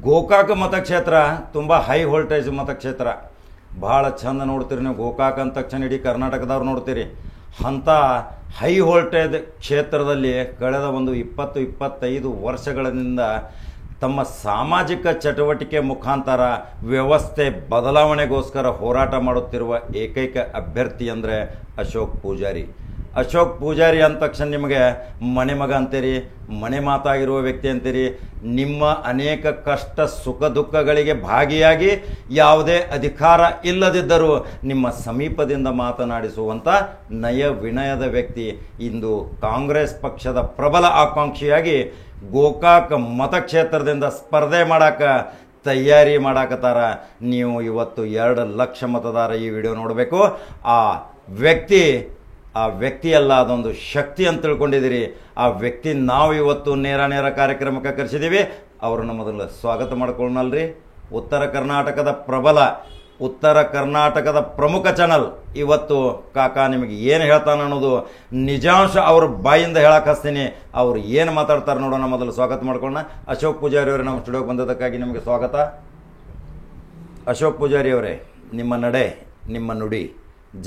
ಗೋಕಾಕ ಮತಕ್ಷೇತ್ರ ತುಂಬ high voltage ಮತಕ್ಷೇತ್ರ. ಭಾಳ ಚಂದ ನೋಡ್ತೀರಿ ನೀವು. ಗೋಕಾಕ ಅಂದ ತಕ್ಷಣ ಇಡೀ ಕರ್ನಾಟಕದವ್ರು ನೋಡ್ತೀರಿ. ಅಂಥ ಹೈ ವೋಲ್ಟೇಜ್ ಕ್ಷೇತ್ರದಲ್ಲಿ ಕಳೆದ ಒಂದು 20-25 ವರ್ಷಗಳಿಂದ ತಮ್ಮ ಸಾಮಾಜಿಕ ಚಟುವಟಿಕೆ ಮುಖಾಂತರ ವ್ಯವಸ್ಥೆ ಬದಲಾವಣೆಗೋಸ್ಕರ ಹೋರಾಟ ಮಾಡುತ್ತಿರುವ ಏಕೈಕ ಅಭ್ಯರ್ಥಿ ಅಂದರೆ ಅಶೋಕ್ ಪೂಜಾರಿ. ಅಶೋಕ್ ಪೂಜಾರಿ ಅಂದ ತಕ್ಷಣ ನಿಮಗೆ ಮನೆ ಮಗ ಅಂತೀರಿ, ಮನೆ ಮಾತಾಗಿರುವ ವ್ಯಕ್ತಿ ಅಂತೀರಿ. ನಿಮ್ಮ ಅನೇಕ ಕಷ್ಟ ಸುಖ ದುಃಖಗಳಿಗೆ ಭಾಗಿಯಾಗಿ ಯಾವುದೇ ಅಧಿಕಾರ ಇಲ್ಲದಿದ್ದರೂ ನಿಮ್ಮ ಸಮೀಪದಿಂದ ಮಾತನಾಡಿಸುವಂಥ ನಯ ವಿನಯದ ವ್ಯಕ್ತಿ ಇಂದು ಕಾಂಗ್ರೆಸ್ ಪಕ್ಷದ ಪ್ರಬಲ ಆಕಾಂಕ್ಷಿಯಾಗಿ ಗೋಕಾಕ ಮತಕ್ಷೇತ್ರದಿಂದ ಸ್ಪರ್ಧೆ ಮಾಡಕ್ಕೆ ತಯಾರಿ ಮಾಡಾಕತ್ತಾರ. ನೀವು ಇವತ್ತು 2 ಲಕ್ಷ ಮತದಾರ ಈ ವಿಡಿಯೋ ನೋಡಬೇಕು. ಆ ವ್ಯಕ್ತಿ ಅಲ್ಲ, ಅದೊಂದು ಶಕ್ತಿ ಅಂತ ತಿಳ್ಕೊಂಡಿದ್ದೀರಿ. ಆ ವ್ಯಕ್ತಿ ನಾವು ಇವತ್ತು ನೇರ ಕಾರ್ಯಕ್ರಮಕ್ಕೆ ಕರೆಸಿದ್ದೀವಿ. ಅವರನ್ನು ಮೊದಲು ಸ್ವಾಗತ ಮಾಡ್ಕೊಳ್ಳೋಣಲ್ರಿ. ಉತ್ತರ ಕರ್ನಾಟಕದ ಪ್ರಮುಖ ಚಾನಲ್ ಇವತ್ತು ಕಾಕ ನಿಮಗೆ ಏನು ಹೇಳ್ತಾನೆ ಅನ್ನೋದು ನಿಜಾಂಶ ಅವ್ರ ಬಾಯಿಂದ ಹೇಳಕ್ಕೆ ಹಚ್ತೀನಿ. ಅವ್ರು ಏನು ಮಾತಾಡ್ತಾರೆ ನೋಡೋಣ. ಮೊದಲು ಸ್ವಾಗತ ಮಾಡ್ಕೊಳ್ಳೋಣ. ಅಶೋಕ್ ಪೂಜಾರಿ ಅವರೇ, ನಮ್ಮ ಸ್ಟುಡಿಯೋಗೆ ಬಂದದಕ್ಕಾಗಿ ನಿಮಗೆ ಸ್ವಾಗತ. ಅಶೋಕ್ ಪೂಜಾರಿ ಅವರೇ, ನಿಮ್ಮ ನಡೆ, ನಿಮ್ಮ ನುಡಿ,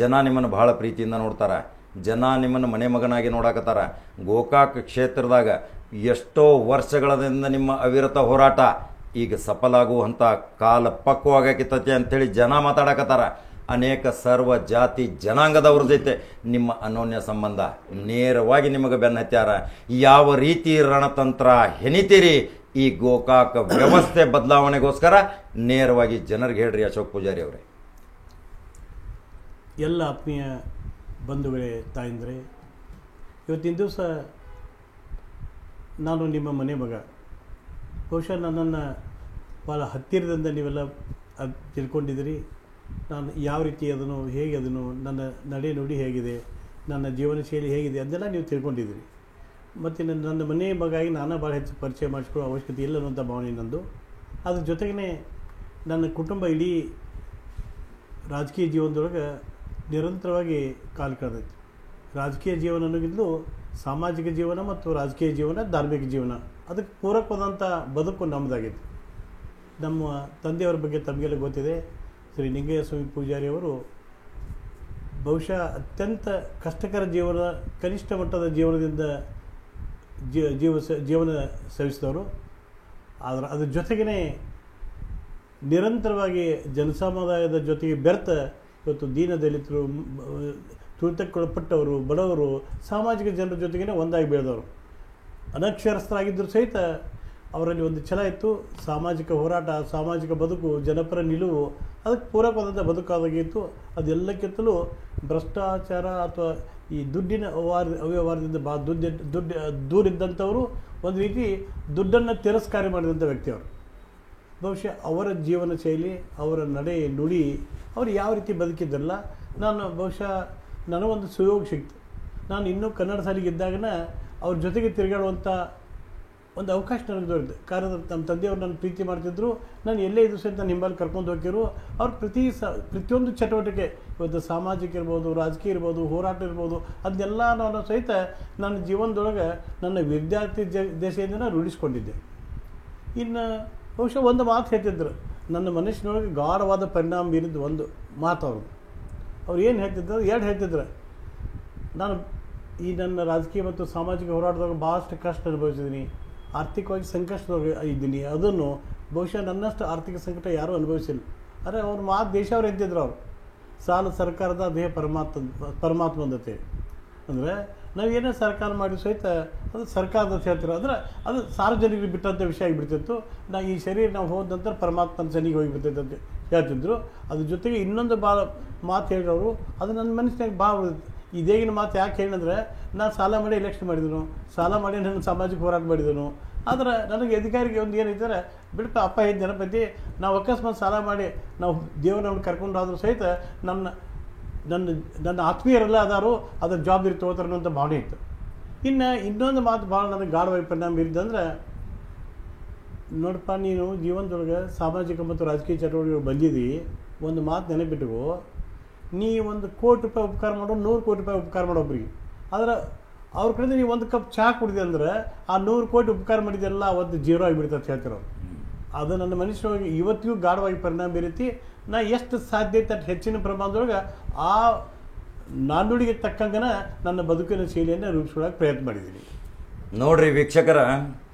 ಜನ ನಿಮ್ಮನ್ನು ಬಹಳ ಪ್ರೀತಿಯಿಂದ ನೋಡ್ತಾರೆ. ಜನ ನಿಮ್ಮನ್ನು ಮನೆ ಮಗನಾಗಿ ನೋಡಾಕತ್ತಾರ. ಗೋಕಾಕ್ ಕ್ಷೇತ್ರದಾಗ ಎಷ್ಟೋ ವರ್ಷಗಳಿಂದ ನಿಮ್ಮ ಅವಿರತ ಹೋರಾಟ ಈಗ ಸಫಲಾಗುವಂಥ ಕಾಲ ಪಕ್ವವಾಗಿತ್ತತೆ ಅಂಥೇಳಿ ಜನ ಮಾತಾಡಕತ್ತಾರ. ಅನೇಕ ಸರ್ವ ಜಾತಿ ಜನಾಂಗದವ್ರ ಜೊತೆ ನಿಮ್ಮ ಅನೋನ್ಯ ಸಂಬಂಧ, ನೇರವಾಗಿ ನಿಮಗೆ ಬೆನ್ನ ಹತ್ಯಾರ. ಯಾವ ರೀತಿ ರಣತಂತ್ರ ಹೆಣಿತೀರಿ ಈ ಗೋಕಾಕ್ ವ್ಯವಸ್ಥೆ ಬದಲಾವಣೆಗೋಸ್ಕರ? ನೇರವಾಗಿ ಜನರಿಗೆ ಹೇಳ್ರಿ ಅಶೋಕ್ ಪೂಜಾರಿ ಅವರೇ. ಎಲ್ಲ ಆತ್ಮೀಯ ಬಂಧುಗಳೇ, ತಾಯಂದ್ರೆ, ಇವತ್ತಿನ ದಿವಸ ನಾನು ನಿಮ್ಮ ಮನೆ ಮಗ. ಬಹುಶಃ ನನ್ನನ್ನು ಭಾಳ ಹತ್ತಿರದಿಂದ ನೀವೆಲ್ಲ ತಿಳ್ಕೊಂಡಿದ್ದೀರಿ. ನಾನು ಯಾವ ರೀತಿ ಅದನ್ನು, ಹೇಗೆ ಅದನ್ನು, ನನ್ನ ನಡೆ ನುಡಿ ಹೇಗಿದೆ, ನನ್ನ ಜೀವನ ಶೈಲಿ ಹೇಗಿದೆ ಅದೆಲ್ಲ ನೀವು ತಿಳ್ಕೊಂಡಿದ್ದೀರಿ. ಮತ್ತು ನನ್ನ ಮನೆ ಮಗಾಗಿ ನಾನು ಭಾಳ ಹೆಚ್ಚು ಪರಿಚಯ ಮಾಡಿಸ್ಕೊಳ್ಳೋ ಅವಶ್ಯಕತೆ ಇಲ್ಲ ಅನ್ನೋಂಥ ಭಾವನೆ ನಂದು. ಅದ್ರ ಜೊತೆಗೇ ನನ್ನ ಕುಟುಂಬ ಇಡೀ ರಾಜಕೀಯ ಜೀವನದೊಳಗೆ ನಿರಂತರವಾಗಿ ಕಾಲು ಕಳೆದೈತಿ. ರಾಜಕೀಯ ಜೀವನ ಅನ್ನೋಗಿದ್ದು ಸಾಮಾಜಿಕ ಜೀವನ ಮತ್ತು ರಾಜಕೀಯ ಜೀವನ, ಧಾರ್ಮಿಕ ಜೀವನ, ಅದಕ್ಕೆ ಪೂರಕವಾದಂಥ ಬದುಕು ನಮ್ಮದಾಗಿತ್ತು. ನಮ್ಮ ತಂದೆಯವರ ಬಗ್ಗೆ ತಮಗೆಲ್ಲ ಗೊತ್ತಿದೆ. ಶ್ರೀ ನಿಂಗಯ್ಯ ಸ್ವಾಮಿ ಪೂಜಾರಿ ಅವರು ಬಹುಶಃ ಅತ್ಯಂತ ಕಷ್ಟಕರ ಜೀವನ, ಕನಿಷ್ಠ ಮಟ್ಟದ ಜೀವನದಿಂದ ಜೀವನ ಸವಿಸಿದವರು. ಅದ್ರ ಜೊತೆಗೇ ನಿರಂತರವಾಗಿ ಜನಸಮುದಾಯದ ಜೊತೆಗೆ ಬೆರೆತ ಇವತ್ತು ದೀನ ದಲಿತರು, ತುಳಿತಕ್ಕೊಳಪಟ್ಟವರು, ಬಡವರು, ಸಾಮಾಜಿಕ ಜನರ ಜೊತೆಗೇ ಒಂದಾಗಿ ಬೆಳೆದವರು. ಅನಕ್ಷರಸ್ಥರಾಗಿದ್ದರೂ ಸಹಿತ ಅವರಲ್ಲಿ ಒಂದು ಛಲ ಇತ್ತು. ಸಾಮಾಜಿಕ ಹೋರಾಟ, ಸಾಮಾಜಿಕ ಬದುಕು, ಜನಪರ ನಿಲುವು, ಅದಕ್ಕೆ ಪೂರಕವಾದಂಥ ಬದುಕಾದಾಗಿತ್ತು. ಅದೆಲ್ಲಕ್ಕಿಂತಲೂ ಭ್ರಷ್ಟಾಚಾರ ಅಥವಾ ಈ ದುಡ್ಡಿನ ಅವ್ಯವಹಾರದಿಂದ ದೂರಿದ್ದಂಥವರು, ಒಂದು ರೀತಿ ದುಡ್ಡನ್ನು ತಿರಸ್ಕಾರ ಮಾಡಿದಂಥ ವ್ಯಕ್ತಿಯವರು. ಬಹುಶಃ ಅವರ ಜೀವನ ಶೈಲಿ, ಅವರ ನಡೆ ನುಡಿ, ಅವರು ಯಾವ ರೀತಿ ಬದುಕಿದ್ದಲ್ಲ, ಬಹುಶಃ ನನಗೊಂದು ಸುಯೋಗ ಸಿಕ್ತು. ನಾನು ಇನ್ನೂ ಕನ್ನಡ ಶಾಲೆಗಿದ್ದಾಗನ ಅವ್ರ ಜೊತೆಗೆ ತಿರುಗಾಡುವಂಥ ಒಂದು ಅವಕಾಶ ನನಗೆ ದೊರೆತು. ಕಾರಣ ನಮ್ಮ ತಂದೆಯವರು ನನ್ನ ಪ್ರೀತಿ ಮಾಡ್ತಿದ್ರು. ನಾನು ಎಲ್ಲೇ ಇದ್ದು ಸಹಿತ ನಾನು ಹಿಂಬಲ್ಲಿ ಕರ್ಕೊಂಡು ಹೋಗಿರು. ಅವ್ರು ಪ್ರತಿಯೊಂದು ಚಟುವಟಿಕೆ, ಇವತ್ತು ಸಾಮಾಜಿಕ ಇರ್ಬೋದು, ರಾಜಕೀಯ ಇರ್ಬೋದು, ಹೋರಾಟ ಇರ್ಬೋದು, ಅದನ್ನೆಲ್ಲ ನಾನು ಸಹಿತ ನನ್ನ ಜೀವನದೊಳಗೆ ನನ್ನ ವಿದ್ಯಾರ್ಥಿ ದಶೆಯಿಂದ ರೂಢಿಸ್ಕೊಂಡಿದ್ದೆ. ಇನ್ನು ಬಹುಶಃ ಒಂದು ಮಾತು ಹೇಳ್ತಿದ್ರು, ನನ್ನ ಮನಸ್ಸಿನೊಳಗೆ ಗಾಢವಾದ ಪರಿಣಾಮ ಬೀರಿದ್ದು ಒಂದು ಮಾತು ಅವ್ರು ಏನು ಹೇಳ್ತಿದ್ರು, 2 ಹೇಳ್ತಿದ್ರು. ನಾನು ಈ ನನ್ನ ರಾಜಕೀಯ ಮತ್ತು ಸಾಮಾಜಿಕ ಹೋರಾಟದಾಗ ಭಾಳಷ್ಟು ಕಷ್ಟ ಅನುಭವಿಸಿದ್ದೀನಿ, ಆರ್ಥಿಕವಾಗಿ ಸಂಕಷ್ಟದೊಳಗೆ ಇದ್ದೀನಿ. ಅದನ್ನು ಬಹುಶಃ ನನ್ನಷ್ಟು ಆರ್ಥಿಕ ಸಂಕಟ ಯಾರೂ ಅನುಭವಿಸಿಲ್ಲ. ಆದರೆ ಅವ್ರ ಮಾತು ದೇಶವ್ರು ಎದ್ದಿದ್ರು. ಅವರು ಸಾಲ ಸರ್ಕಾರದ ದೇಹ ಪರಮಾತ್ಮಂದತೆ ಅಂದರೆ ನಾವು ಏನೇ ಸರ್ಕಾರ ಮಾಡಿ ಸಹಿತ ಅದು ಸರ್ಕಾರದ ಕ್ಷೇತ್ರ ಅಂದರೆ ಅದು ಸಾರ್ವಜನಿಕರಿಗೆ ಬಿಟ್ಟಂಥ ವಿಷಯ ಆಗಿಬಿಡ್ತಿತ್ತು. ಈ ಶರೀರ ನಾವು ಹೋದ ನಂತರ ಪರಮಾತ್ಮನ ಸನಿಗೆ ಹೋಗಿಬಿಡ್ತೈತೆ ಅಂತ ಹೇಳ್ತಿದ್ರು. ಅದ್ರ ಜೊತೆಗೆ ಇನ್ನೊಂದು ಭಾಳ ಮಾತು ಹೇಳಿರೋರು, ಅದು ನನ್ನ ಮನಸ್ಸಿನಾಗ ಭಾಳ ಉಳಿದಿತ್ತು. ಇದೇಗಿನ ಮಾತು ಯಾಕೆ ಹೇಳಿದ್ರೆ, ನಾನು ಸಾಲ ಮಾಡಿ ಎಲೆಕ್ಷನ್ ಮಾಡಿದನು, ಸಾಲ ಮಾಡಿ ನಾನು ಸಾಮಾಜಿಕ ಹೋರಾಟ ಮಾಡಿದನು. ಆದರೆ ನನಗೆ ಅಧಿಕಾರಿಗೆ ಒಂದು ಏನೈತಾರೆ, ಬಿಡಪ್ಪ ಅಪ್ಪ ಹೇಳಿದ ಜನಪತಿ, ನಾವು ಅಕಸ್ಮಾತ್ ಸಾಲ ಮಾಡಿ ನಾವು ದೇವರನ್ನು ಕರ್ಕೊಂಡಾದರೂ ಸಹಿತ ನನ್ನ ಆತ್ಮೀಯರೆಲ್ಲ ಅದಾರು, ಅದರ ಜವಾಬ್ದಾರಿ ತೊಗೋತಾರೆ ಅನ್ನೋಂಥ ಭಾವನೆ ಇತ್ತು. ಇನ್ನೊಂದು ಮಾತು ಭಾಳ ನನಗೆ ಗಾಢವಾಗಿ ಪರಿಣಾಮ ಬೀರಿದ್ದಂದ್ರೆ, ನೋಡಪ್ಪ ನೀನು ಜೀವನದೊಳಗೆ ಸಾಮಾಜಿಕ ಮತ್ತು ರಾಜಕೀಯ ಚಟುವಟಿಕೆಗಳು ಬಂದಿದ್ದೀವಿ, ಒಂದು ಮಾತು ನೆನಪಿಟ್ಟುಕೋ, ನೀ 1 ಕೋಟಿ ರೂಪಾಯಿ ಉಪಕಾರ ಮಾಡೋ, 100 ಕೋಟಿ ರೂಪಾಯಿ ಉಪಕಾರ ಮಾಡೋಬ್ರಿಗೆ. ಆದರೆ ಅವ್ರ ಕಡೆಯಿಂದ ನೀವು 1 ಕಪ್ ಚಹಾ ಕುಡಿದೆ ಅಂದ್ರೆ ಆ 100 ಕೋಟಿ ಉಪಕಾರ ಮಾಡಿದೆಲ್ಲ ಅವತ್ತು ಜೀರೋ ಆಗಿಬಿಡ್ತದೆ ಅಂತ ಹೇಳ್ತಿರೋರು. ಅದು ನನ್ನ ಮನುಷ್ಯವಾಗಿ ಇವತ್ತಿಗೂ ಗಾಢವಾಗಿ ಪರಿಣಾಮ ಬೀರೈತಿ. ನಾ ಎಷ್ಟು ಸಾಧ್ಯ ಐತೆ ಅಷ್ಟು ಹೆಚ್ಚಿನ ಪ್ರಮಾಣದೊಳಗೆ ಆ ನಾಣ್ಣುಡಿಗೆ ತಕ್ಕಂಗನ ನನ್ನ ಬದುಕಿನ ಶೈಲಿಯನ್ನು ರೂಪಿಸ್ಕೊಳ್ಳೋಕೆ ಪ್ರಯತ್ನ ಮಾಡಿದ್ದೀನಿ. ನೋಡ್ರಿ ವೀಕ್ಷಕರ,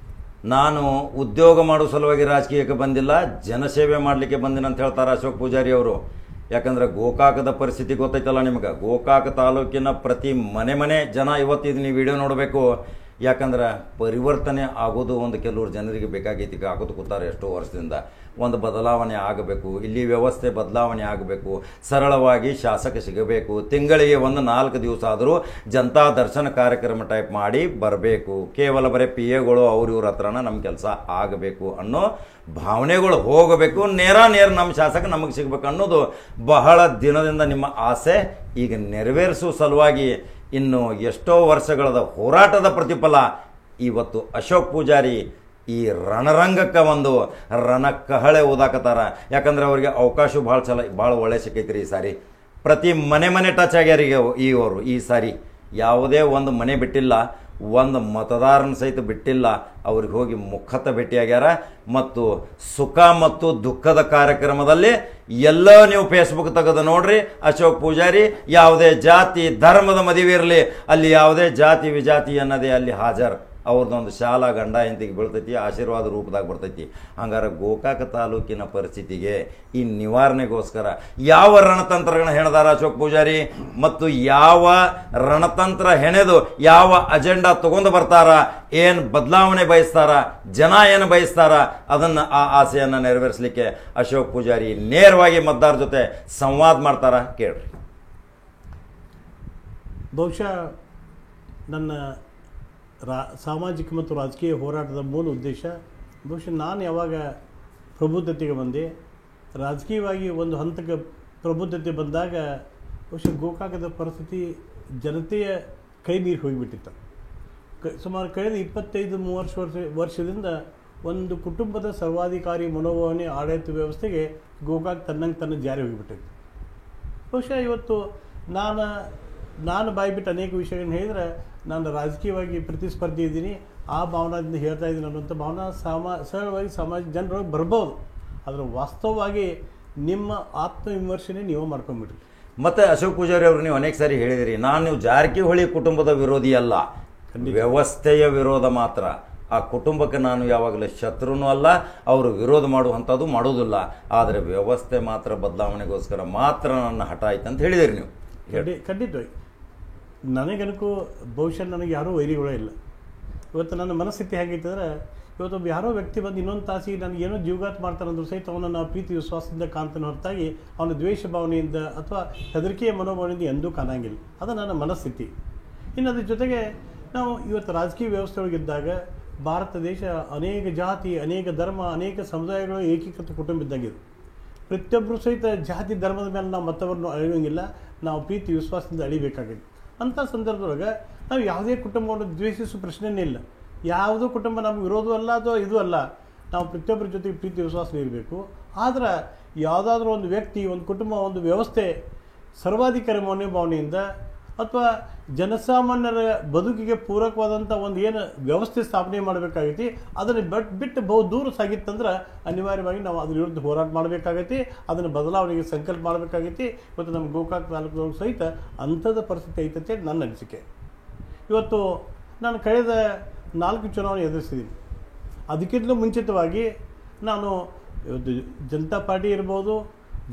ನಾನು ಉದ್ಯೋಗ ಮಾಡೋ ಸಲುವಾಗಿ ರಾಜಕೀಯಕ್ಕೆ ಬಂದಿಲ್ಲ, ಜನಸೇವೆ ಮಾಡಲಿಕ್ಕೆ ಬಂದಿನ ಅಂತ ಹೇಳ್ತಾರೆ ಅಶೋಕ್ ಪೂಜಾರಿ ಅವರು. ಯಾಕಂದ್ರೆ ಗೋಕಾಕದ ಪರಿಸ್ಥಿತಿ ಗೊತ್ತೈತಲ್ಲ ನಿಮ್ಗೆ. ಗೋಕಾಕ ತಾಲೂಕಿನ ಪ್ರತಿ ಮನೆ ಜನ ಇವತ್ತಿದು ನೀವು ವಿಡಿಯೋ ನೋಡಬೇಕು. ಯಾಕಂದ್ರೆ ಪರಿವರ್ತನೆ ಆಗೋದು ಒಂದು ಕೆಲವರು ಜನರಿಗೆ ಬೇಕಾಗೈತಿ, ಆಗೋದು ಕೂತಾರೆ ಎಷ್ಟೋ ವರ್ಷದಿಂದ. ಒಂದು ಬದಲಾವಣೆ ಆಗಬೇಕು, ಇಲ್ಲಿ ವ್ಯವಸ್ಥೆ ಬದಲಾವಣೆ ಆಗಬೇಕು, ಸರಳವಾಗಿ ಶಾಸಕ ಸಿಗಬೇಕು, ತಿಂಗಳಿಗೆ ಒಂದು 4 ದಿವಸ ಆದರೂ ಜನತಾ ದರ್ಶನ ಕಾರ್ಯಕ್ರಮ ಟೈಪ್ ಮಾಡಿ ಬರಬೇಕು, ಕೇವಲ ಬರೀ ಪಿ ಎಗಳು ಅವ್ರ ಇವ್ರ ಹತ್ರನ ನಮ್ಮ ಕೆಲಸ ಆಗಬೇಕು ಅನ್ನೋ ಭಾವನೆಗಳು ಹೋಗಬೇಕು, ನೇರ ನಮ್ಮ ಶಾಸಕ ನಮಗೆ ಸಿಗಬೇಕು ಅನ್ನೋದು ಬಹಳ ದಿನದಿಂದ ನಿಮ್ಮ ಆಸೆ. ಈಗ ನೆರವೇರಿಸುವ ಸಲುವಾಗಿ ಇನ್ನು ಎಷ್ಟೋ ವರ್ಷಗಳದ ಹೋರಾಟದ ಪ್ರತಿಫಲ ಇವತ್ತು ಅಶೋಕ್ ಪೂಜಾರಿ ಈ ರಣರಂಗಕ್ಕೆ ಒಂದು ರಣಕಹಳೆ ಓದಾಕತ್ತಾರ. ಯಾಕಂದ್ರೆ ಅವ್ರಿಗೆ ಅವಕಾಶ ಭಾಳ ಒಳ್ಳೆ ಸಿಕ್ಕೈತ್ರಿ ಈ ಸಾರಿ. ಪ್ರತಿ ಮನೆ ಟಚ್ ಆಗ್ಯಾರಿಗೆ ಇವರು ಈ ಸಾರಿ. ಯಾವುದೇ ಒಂದು ಮನೆ ಬಿಟ್ಟಿಲ್ಲ, ಒಂದು ಮತದಾರನ ಸಹಿತ ಬಿಟ್ಟಿಲ್ಲ. ಅವ್ರಿಗೆ ಹೋಗಿ ಮುಖತ ಭೇಟಿಯಾಗ್ಯಾರ. ಮತ್ತು ಸುಖ ಮತ್ತು ದುಃಖದ ಕಾರ್ಯಕ್ರಮದಲ್ಲಿ ಎಲ್ಲ ನೀವು ಫೇಸ್ಬುಕ್ ತೆಗೆದು ನೋಡ್ರಿ, ಅಶೋಕ್ ಪೂಜಾರಿ ಯಾವುದೇ ಜಾತಿ ಧರ್ಮದ ಮದುವೆ ಇರಲಿ, ಅಲ್ಲಿ ಯಾವುದೇ ಜಾತಿ ವಿಜಾತಿ ಅನ್ನೋದೇ ಅಲ್ಲಿ ಹಾಜರ್. ಅವ್ರದ್ದೊಂದು ಶಾಲಾ ಗಂಡ ಹೆಂಡತಿಗೆ ಬೀಳ್ತೈತಿ, ಆಶೀರ್ವಾದ ರೂಪದಾಗ ಬರ್ತೈತಿ. ಹಂಗಾರೆ ಗೋಕಾಕ ತಾಲೂಕಿನ ಪರಿಸ್ಥಿತಿಗೆ ಈ ನಿವಾರಣೆಗೋಸ್ಕರ ಯಾವ ರಣತಂತ್ರಗಳನ್ನ ಹೆಣದಾರ ಅಶೋಕ್ ಪೂಜಾರಿ, ಮತ್ತು ಯಾವ ರಣತಂತ್ರ ಹೆಣೆದು ಯಾವ ಅಜೆಂಡಾ ತಗೊಂಡು ಬರ್ತಾರ, ಏನು ಬದಲಾವಣೆ ಬಯಸ್ತಾರ, ಜನ ಏನು ಬಯಸ್ತಾರ, ಅದನ್ನು ಆ ಆಸೆಯನ್ನು ನೆರವೇರಿಸಲಿಕ್ಕೆ ಅಶೋಕ್ ಪೂಜಾರಿ ನೇರವಾಗಿ ಮತದಾರರ ಜೊತೆ ಸಂವಾದ ಮಾಡ್ತಾರ. ಕೇಳ್ರಿ. ಬಹುಶಃ ನನ್ನ ಸಾಮಾಜಿಕ ಮತ್ತು ರಾಜಕೀಯ ಹೋರಾಟದ ಮೂಲ ಉದ್ದೇಶ, ಬಹುಶಃ ನಾನು ಯಾವಾಗ ಪ್ರಬುದ್ಧತೆಗೆ ಬಂದೆ, ರಾಜಕೀಯವಾಗಿ ಒಂದು ಹಂತಕ್ಕೆ ಪ್ರಬುದ್ಧತೆ ಬಂದಾಗ ಬಹುಶಃ ಗೋಕಾಕದ ಪರಿಸ್ಥಿತಿ ಜನತೆಯ ಕೈ ಮೀರಿ ಹೋಗಿಬಿಟ್ಟಿತ್ತು. ಸುಮಾರು ಕಳೆದ 25-30 ವರ್ಷದಿಂದ ಒಂದು ಕುಟುಂಬದ ಸರ್ವಾಧಿಕಾರಿ ಮನೋಭಾವನೆ ಆಡಳಿತ ವ್ಯವಸ್ಥೆಗೆ ಗೋಕಾಕ್ ತನ್ನ ಜಾರಿ ಹೋಗಿಬಿಟ್ಟಿತ್ತು. ಬಹುಶಃ ಇವತ್ತು ನಾನು ಬಾಯ್ಬಿಟ್ಟು ಅನೇಕ ವಿಷಯಗಳನ್ನ ಹೇಳಿದರೆ ನಾನು ರಾಜಕೀಯವಾಗಿ ಪ್ರತಿಸ್ಪರ್ಧಿ ಇದ್ದೀನಿ, ಆ ಭಾವನಾದಿಂದ ಹೇಳ್ತಾ ಇದ್ದೀನಿ ಅನ್ನುವಂಥ ಭಾವನಾ ಸರಳವಾಗಿ ಜನರೊಳಗೆ ಬರ್ಬೋದು. ಆದರೆ ವಾಸ್ತವವಾಗಿ ನಿಮ್ಮ ಆತ್ಮವಿಮರ್ಶನೆ ನೀವು ಮಾಡ್ಕೊಂಡ್ಬಿಡ್ರಿ. ಮತ್ತು ಅಶೋಕ್ ಪೂಜಾರಿ ಅವರು ನೀವು ಅನೇಕ ಸಾರಿ ಹೇಳಿದಿರಿ, ನೀವು ಜಾರಕಿಹೊಳಿ ಕುಟುಂಬದ ವಿರೋಧಿ ಅಲ್ಲ, ವ್ಯವಸ್ಥೆಯ ವಿರೋಧ ಮಾತ್ರ. ಆ ಕುಟುಂಬಕ್ಕೆ ನಾನು ಯಾವಾಗಲೂ ಶತ್ರುನೂ ಅಲ್ಲ, ಅವರು ವಿರೋಧ ಮಾಡುವಂಥದ್ದು ಮಾಡೋದಿಲ್ಲ. ಆದರೆ ವ್ಯವಸ್ಥೆ ಮಾತ್ರ ಬದಲಾವಣೆಗೋಸ್ಕರ ಮಾತ್ರ ನನ್ನ ಹಠ ಆಯ್ತು ಅಂತ ಹೇಳಿದಿರಿ ನೀವು. ಖಂಡಿತವಾಗಿ ನನಗನಕ್ಕೂ ಬಹುಶಃ ನನಗೆ ಯಾರೂ ವೈರಿಗಳೇ ಇಲ್ಲ. ಇವತ್ತು ನನ್ನ ಮನಸ್ಥಿತಿ ಹೇಗೈತೆ ಅಂದರೆ, ಇವತ್ತೊಬ್ಬ ಯಾರೋ ವ್ಯಕ್ತಿ ಬಂದು ಇನ್ನೊಂದು ತಾಸಿಗೆ ನನಗೆ ಏನೋ ಜೀವಘಾತ ಮಾಡ್ತಾರಂದ್ರೂ ಸಹಿತ ಅವನನ್ನು ಪ್ರೀತಿ ವಿಶ್ವಾಸದಿಂದ ಕಾಣ್ತಾನೆ ಹೊರತಾಗಿ ಅವನ ದ್ವೇಷ ಭಾವನೆಯಿಂದ ಅಥವಾ ಹೆದರಿಕೆಯ ಮನೋಭಾವನೆಯಿಂದ ಎಂದೂ ಕಾಣಂಗಿಲ್ಲ. ಅದು ನನ್ನ ಮನಸ್ಥಿತಿ. ಇನ್ನು ಅದ್ರ ಜೊತೆಗೆ ನಾವು ಇವತ್ತು ರಾಜಕೀಯ ವ್ಯವಸ್ಥೆ ಒಳಗಿದ್ದಾಗ ಭಾರತ ದೇಶ ಅನೇಕ ಜಾತಿ, ಅನೇಕ ಧರ್ಮ, ಅನೇಕ ಸಮುದಾಯಗಳು ಏಕೀಕೃತ ಕುಟುಂಬ ಇದ್ದಂಗಿದೆ. ಪ್ರತಿಯೊಬ್ಬರು ಸಹಿತ ಜಾತಿ ಧರ್ಮದ ಮೇಲೆ ನಾವು ಮತ್ತೊಬ್ಬರನ್ನು ಅಳಿಯೋಂಗಿಲ್ಲ, ನಾವು ಪ್ರೀತಿ ವಿಶ್ವಾಸದಿಂದ ಅಳಿಬೇಕಾಗಿದೆ. ಅಂಥ ಸಂದರ್ಭದೊಳಗೆ ನಾವು ಯಾವುದೇ ಕುಟುಂಬವನ್ನು ದ್ವೇಷಿಸುವ ಪ್ರಶ್ನೆಯೇ ಇಲ್ಲ. ಯಾವುದೋ ಕುಟುಂಬ ನಮ್ಗೆ ವಿರೋಧ ಅಲ್ಲ ಅಥವಾ ಇದು ಅಲ್ಲ, ನಾವು ಪ್ರತಿಯೊಬ್ಬರ ಜೊತೆಗೆ ಪ್ರೀತಿ ವಿಶ್ವಾಸ ಇರಬೇಕು. ಆದರೆ ಯಾವುದಾದ್ರೂ ಒಂದು ವ್ಯಕ್ತಿ, ಒಂದು ಕುಟುಂಬ, ಒಂದು ವ್ಯವಸ್ಥೆ ಸರ್ವಾಧಿಕಾರಿ ಮನೋಭಾವನೆಯಿಂದ ಅಥವಾ ಜನಸಾಮಾನ್ಯರ ಬದುಕಿಗೆ ಪೂರಕವಾದಂಥ ಒಂದು ಏನು ವ್ಯವಸ್ಥೆ ಸ್ಥಾಪನೆ ಮಾಡಬೇಕಾಗೈತಿ, ಅದನ್ನು ಬಿಟ್ಟು ಬಹು ದೂರ ಸಾಗಿತ್ತಂದ್ರೆ ಅನಿವಾರ್ಯವಾಗಿ ನಾವು ಅದ್ರ ವಿರುದ್ಧ ಹೋರಾಟ ಮಾಡಬೇಕಾಗೈತಿ, ಅದನ್ನು ಬದಲಾವಣೆಗೆ ಸಂಕಲ್ಪ ಮಾಡಬೇಕಾಗೈತಿ. ಇವತ್ತು ನಮ್ಮ ಗೋಕಾಕ್ ತಾಲೂಕು ಸಹಿತ ಅಂಥದ್ದು ಪರಿಸ್ಥಿತಿ ಐತಂತೆ ನನ್ನ ಅನಿಸಿಕೆ. ಇವತ್ತು ನಾನು ಕಳೆದ 4 ಚುನಾವಣೆ ಎದುರಿಸಿದ್ದೀನಿ. ಅದಕ್ಕಿಂತಲೂ ಮುಂಚಿತವಾಗಿ ನಾನು ಇವತ್ತು ಜನತಾ ಪಾರ್ಟಿ ಇರ್ಬೋದು,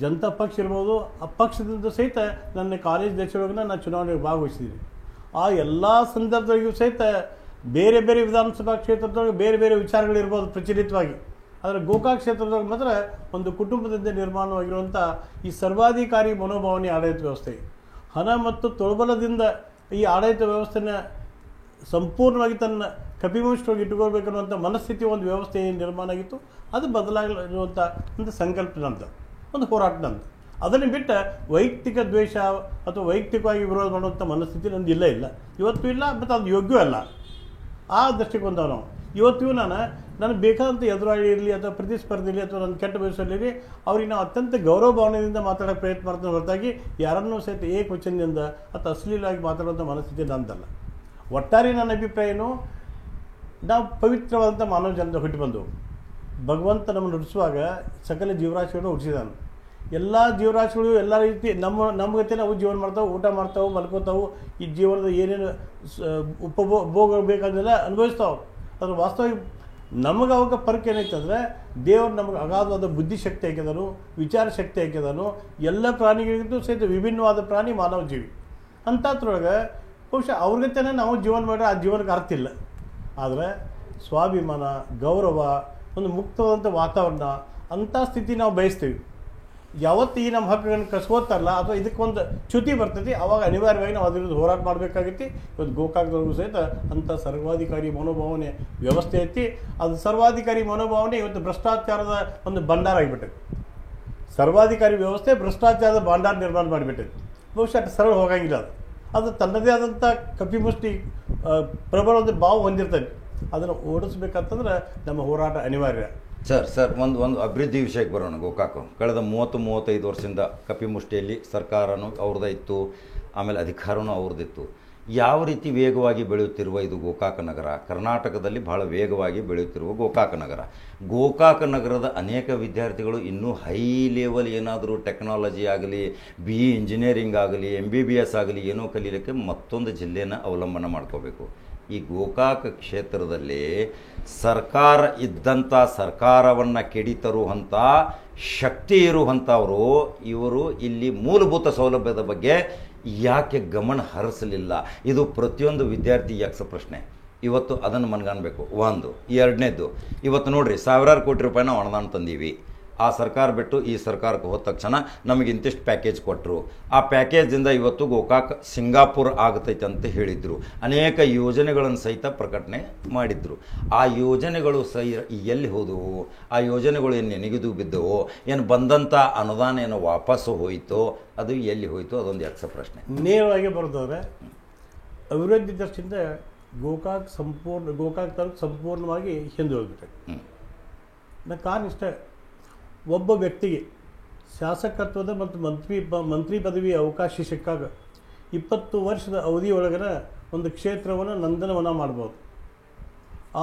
ಜನತಾ ಪಕ್ಷ ಇರ್ಬೋದು, ಆ ಪಕ್ಷದಿಂದ ಸಹಿತ ನನ್ನ ಕಾಲೇಜ್ ದಶೆಯೊಳಗೆ ನಾನು ಚುನಾವಣೆಗೆ ಭಾಗವಹಿಸಿದ್ದೀನಿ. ಆ ಎಲ್ಲ ಸಂದರ್ಭದಲ್ಲಿಯೂ ಸಹಿತ ಬೇರೆ ಬೇರೆ ವಿಧಾನಸಭಾ ಕ್ಷೇತ್ರದೊಳಗೆ ಬೇರೆ ಬೇರೆ ವಿಚಾರಗಳಿರ್ಬೋದು ಪ್ರಚಲಿತವಾಗಿ. ಆದರೆ ಗೋಕಾಕ್ ಕ್ಷೇತ್ರದೊಳಗೆ ಮಾತ್ರ ಒಂದು ಕುಟುಂಬದಿಂದ ನಿರ್ಮಾಣವಾಗಿರುವಂಥ ಈ ಸರ್ವಾಧಿಕಾರಿ ಮನೋಭಾವನೆ ಆಡಳಿತ ವ್ಯವಸ್ಥೆ, ಹಣ ಮತ್ತು ತೊಳಬಲದಿಂದ ಈ ಆಡಳಿತ ವ್ಯವಸ್ಥೆನ ಸಂಪೂರ್ಣವಾಗಿ ತನ್ನ ಕಪಿಮುಷ್ಟಿಯಾಗಿ ಇಟ್ಟುಕೊಳ್ಬೇಕನ್ನುವಂಥ ಮನಸ್ಥಿತಿ ಒಂದು ವ್ಯವಸ್ಥೆ ಏನು ನಿರ್ಮಾಣ ಆಗಿತ್ತು, ಅದು ಬದಲಾಗಿರುವಂಥ ಒಂದು ಸಂಕಲ್ಪ ನಂದು, ಒಂದು ಹೋರಾಟ ನಂದು. ಅದನ್ನು ಬಿಟ್ಟು ವೈಯಕ್ತಿಕ ದ್ವೇಷ ಅಥವಾ ವೈಯಕ್ತಿಕವಾಗಿ ವಿರೋಧ ಮಾಡುವಂಥ ಮನಸ್ಥಿತಿ ನಂದು ಇಲ್ಲ ಇವತ್ತು ಇಲ್ಲ, ಮತ್ತು ಅದು ಯೋಗ್ಯ ಅಲ್ಲ. ಆ ದೃಷ್ಟಿಕೋನ ನಾವು ಇವತ್ತಿಗೂ ನನಗೆ ಬೇಕಾದಂಥ ಎದುರಾಳಿ ಇರಲಿ ಅಥವಾ ಪ್ರತಿಸ್ಪರ್ಧೆ ಇರಲಿ ಅಥವಾ ನನ್ನ ಕೆಟ್ಟ ಬಯಸಲಿರಲಿ, ಅವ್ರಿಗೆ ನಾವು ಅತ್ಯಂತ ಗೌರವ ಭಾವನೆಯಿಂದ ಮಾತಾಡೋಕ್ಕೆ ಪ್ರಯತ್ನ ಮಾಡ್ತಾನೆ ಹೊರತಾಗಿ ಯಾರನ್ನೂ ಸಹಿತ ಏಕವಚನದಿಂದ ಅಥವಾ ಅಶ್ಲೀಲವಾಗಿ ಮಾತಾಡುವಂಥ ಮನಸ್ಥಿತಿ ನಂದಲ್ಲ. ಒಟ್ಟಾರೆ ನನ್ನ ಅಭಿಪ್ರಾಯನೂ ನಾವು ಪವಿತ್ರವಾದಂಥ ಮಾನವ ಜನತೆ ಹುಟ್ಟಿ ಬಂದವು. ಭಗವಂತ ನಮ್ಮನ್ನು ಹುಟ್ಟಿಸುವಾಗ ಸಕಲ ಜೀವರಾಶಿಗಳನ್ನು ಹುಟ್ಟಿಸಿದಾನೆ. ಎಲ್ಲ ಜೀವರಾಶಿಗಳು ಎಲ್ಲ ರೀತಿ ನಮ್ಮ ಗತಿ ನಾವು ಜೀವನ ಮಾಡ್ತಾವೆ, ಊಟ ಮಾಡ್ತಾವೆ, ಮಲ್ಕೋತಾವೆ, ಈ ಜೀವನದ ಏನೇನು ಉಪಭೋಗ ಬೇಕಾದೆಲ್ಲ ಅನುಭವಿಸ್ತಾವೆ. ಅದ್ರ ವಾಸ್ತವಿಕ ನಮಗೆ ಅವಾಗ ಫರ್ಕ್ ಏನೈತೆ ಅಂದರೆ ದೇವರು ನಮಗೆ ಅಗಾಧವಾದ ಬುದ್ಧಿಶಕ್ತಿ ಹಾಕಿದನು, ವಿಚಾರ ಶಕ್ತಿ ಹಾಕಿದನು. ಎಲ್ಲ ಪ್ರಾಣಿಗಳಿಗಿಂತೂ ಸಹಿತ ವಿಭಿನ್ನವಾದ ಪ್ರಾಣಿ ಮಾನವ ಜೀವಿ. ಅಂಥದ್ರೊಳಗೆ ಬಹುಶಃ ಅವ್ರಿಗತೇನೆ ನಾವು ಜೀವನ ಮಾಡಿದ್ರೆ ಆ ಜೀವನಕ್ಕೆ ಅರ್ಥ ಇಲ್ಲ. ಆದರೆ ಸ್ವಾಭಿಮಾನ, ಗೌರವ, ಒಂದು ಮುಕ್ತವಾದಂಥ ವಾತಾವರಣ, ಅಂಥ ಸ್ಥಿತಿ ನಾವು ಬಯಸ್ತೀವಿ. ಯಾವತ್ತು ಈ ನಮ್ಮ ಹಕ್ಕುಗಳನ್ನು ಕಸ್ಕೋತಾರಲ್ಲ ಅಥವಾ ಇದಕ್ಕೊಂದು ಚ್ಯುತಿ ಬರ್ತೈತಿ, ಅವಾಗ ಅನಿವಾರ್ಯವಾಗಿ ನಾವು ಅದ್ರ ವಿರುದ್ಧ ಹೋರಾಟ ಮಾಡಬೇಕಾಗೈತಿ. ಇವತ್ತು ಗೋಕಾಕದವ್ರಿಗೂ ಸಹಿತ ಅಂಥ ಸರ್ವಾಧಿಕಾರಿ ಮನೋಭಾವನೆ ವ್ಯವಸ್ಥೆ ಐತಿ. ಅದು ಸರ್ವಾಧಿಕಾರಿ ಮನೋಭಾವನೆ ಇವತ್ತು ಭ್ರಷ್ಟಾಚಾರದ ಒಂದು ಭಂಡಾರ ಆಗಿಬಿಟ್ಟೈತಿ. ಸರ್ವಾಧಿಕಾರಿ ವ್ಯವಸ್ಥೆ ಭ್ರಷ್ಟಾಚಾರದ ಭಂಡಾರ ನಿರ್ಮಾಣ ಮಾಡಿಬಿಟ್ಟೈತಿ. ಬಹುಶಃ ಅಷ್ಟು ಸರಳ ಹೋಗಂಗಿಲ್ಲ. ಅದು ತನ್ನದೇ ಆದಂಥ ಕಪಿಮುಷ್ಟಿ ಪ್ರಬಲ ಒಂದು ಭಾವ ಹೊಂದಿರ್ತೈತಿ. ಅದನ್ನು ಓಡಿಸ್ಬೇಕಂತಂದ್ರೆ ನಮ್ಮ ಹೋರಾಟ ಅನಿವಾರ್ಯ. ಸರ್ ಒಂದು ಅಭಿವೃದ್ಧಿ ವಿಷಯಕ್ಕೆ ಬರೋಣ. ಗೋಕಾಕು ಕಳೆದ 30-35 ವರ್ಷದಿಂದ ಕಪಿಮುಷ್ಟಿಯಲ್ಲಿ ಸರ್ಕಾರನೂ ಅವ್ರದ್ದೇ ಇತ್ತು, ಆಮೇಲೆ ಅಧಿಕಾರನೂ ಅವ್ರದ್ದಿತ್ತು. ಯಾವ ರೀತಿ ವೇಗವಾಗಿ ಬೆಳೆಯುತ್ತಿರುವ ಇದು ಗೋಕಾಕ ನಗರ, ಕರ್ನಾಟಕದಲ್ಲಿ ಬಹಳ ವೇಗವಾಗಿ ಬೆಳೆಯುತ್ತಿರುವ ಗೋಕಾಕ ನಗರ. ಗೋಕಾಕ ನಗರದ ಅನೇಕ ವಿದ್ಯಾರ್ಥಿಗಳು ಇನ್ನೂ ಹೈ ಲೆವೆಲ್ ಏನಾದರೂ ಟೆಕ್ನಾಲಜಿ ಆಗಲಿ, BE ಇಂಜಿನಿಯರಿಂಗ್ ಆಗಲಿ, MBBS ಆಗಲಿ ಏನೋ ಕಲೀಲಿಕ್ಕೆ ಮತ್ತೊಂದು ಜಿಲ್ಲೆಯನ್ನು ಅವಲಂಬನೆ ಮಾಡ್ಕೋಬೇಕು. ಈ ಗೋಕಾಕ ಕ್ಷೇತ್ರದಲ್ಲಿ ಸರ್ಕಾರ ಇದ್ದಂಥ ಸರ್ಕಾರವನ್ನು ಕೆಡಿತರುವಂಥ ಶಕ್ತಿ ಇರುವಂಥವರು ಇವರು ಇಲ್ಲಿ ಮೂಲಭೂತ ಸೌಲಭ್ಯದ ಬಗ್ಗೆ ಯಾಕೆ ಗಮನ ಹರಿಸಲಿಲ್ಲ? ಇದು ಪ್ರತಿಯೊಂದು ವಿದ್ಯಾರ್ಥಿ ಯಕ್ಷ ಪ್ರಶ್ನೆ. ಇವತ್ತು ಅದನ್ನು ಮನಗಾಣಬೇಕು. ಒಂದು. ಎರಡನೇದು, ಇವತ್ತು ನೋಡಿರಿ, ಸಾವಿರಾರು ಕೋಟಿ ರೂಪಾಯಿ ನಾವು ಅನುದಾನ ತಂದೀವಿ. ಆ ಸರ್ಕಾರ ಬಿಟ್ಟು ಈ ಸರ್ಕಾರಕ್ಕೆ ಹೋದ ತಕ್ಷಣ ನಮಗೆ ಇಂತಿಷ್ಟು ಪ್ಯಾಕೇಜ್ ಕೊಟ್ಟರು. ಆ ಪ್ಯಾಕೇಜಿಂದ ಇವತ್ತು ಗೋಕಾಕ್ ಸಿಂಗಾಪುರ್ ಆಗತೈತೆ ಅಂತ ಹೇಳಿದರು. ಅನೇಕ ಯೋಜನೆಗಳನ್ನು ಸಹಿತ ಪ್ರಕಟಣೆ ಮಾಡಿದರು. ಆ ಯೋಜನೆಗಳು ಎಲ್ಲಿ ಹೋದವು? ಆ ಯೋಜನೆಗಳು ಏನು ನೆನೆಗಿದು ಬಿದ್ದವು? ಏನು ಬಂದಂಥ ಅನುದಾನ ಏನು ವಾಪಸ್ಸು ಹೋಯಿತೋ? ಅದು ಎಲ್ಲಿ ಹೋಯಿತು? ಅದೊಂದು ಯಕ್ಷ ಪ್ರಶ್ನೆ. ನೇರವಾಗಿ ಬರೋದಾದ್ರೆ ಅಭಿವೃದ್ಧಿ ದೃಷ್ಟಿಯಿಂದ ಗೋಕಾಕ್ ತಾಲೂಕು ಸಂಪೂರ್ಣವಾಗಿ ಹಿಂದೆ ಹೋಗ್ಬಿಟ್ಟೆ. ಕಾರಣ ಇಷ್ಟೇ, ಒಬ್ಬ ವ್ಯಕ್ತಿಗೆ ಶಾಸಕತ್ವದ ಮತ್ತು ಮಂತ್ರಿ ಪದವಿ ಅವಕಾಶ ಸಿಕ್ಕಾಗ 20 ವರ್ಷದ ಅವಧಿಯೊಳಗನ ಒಂದು ಕ್ಷೇತ್ರವನ್ನು ನಂದನವನ ಮಾಡ್ಬೋದು.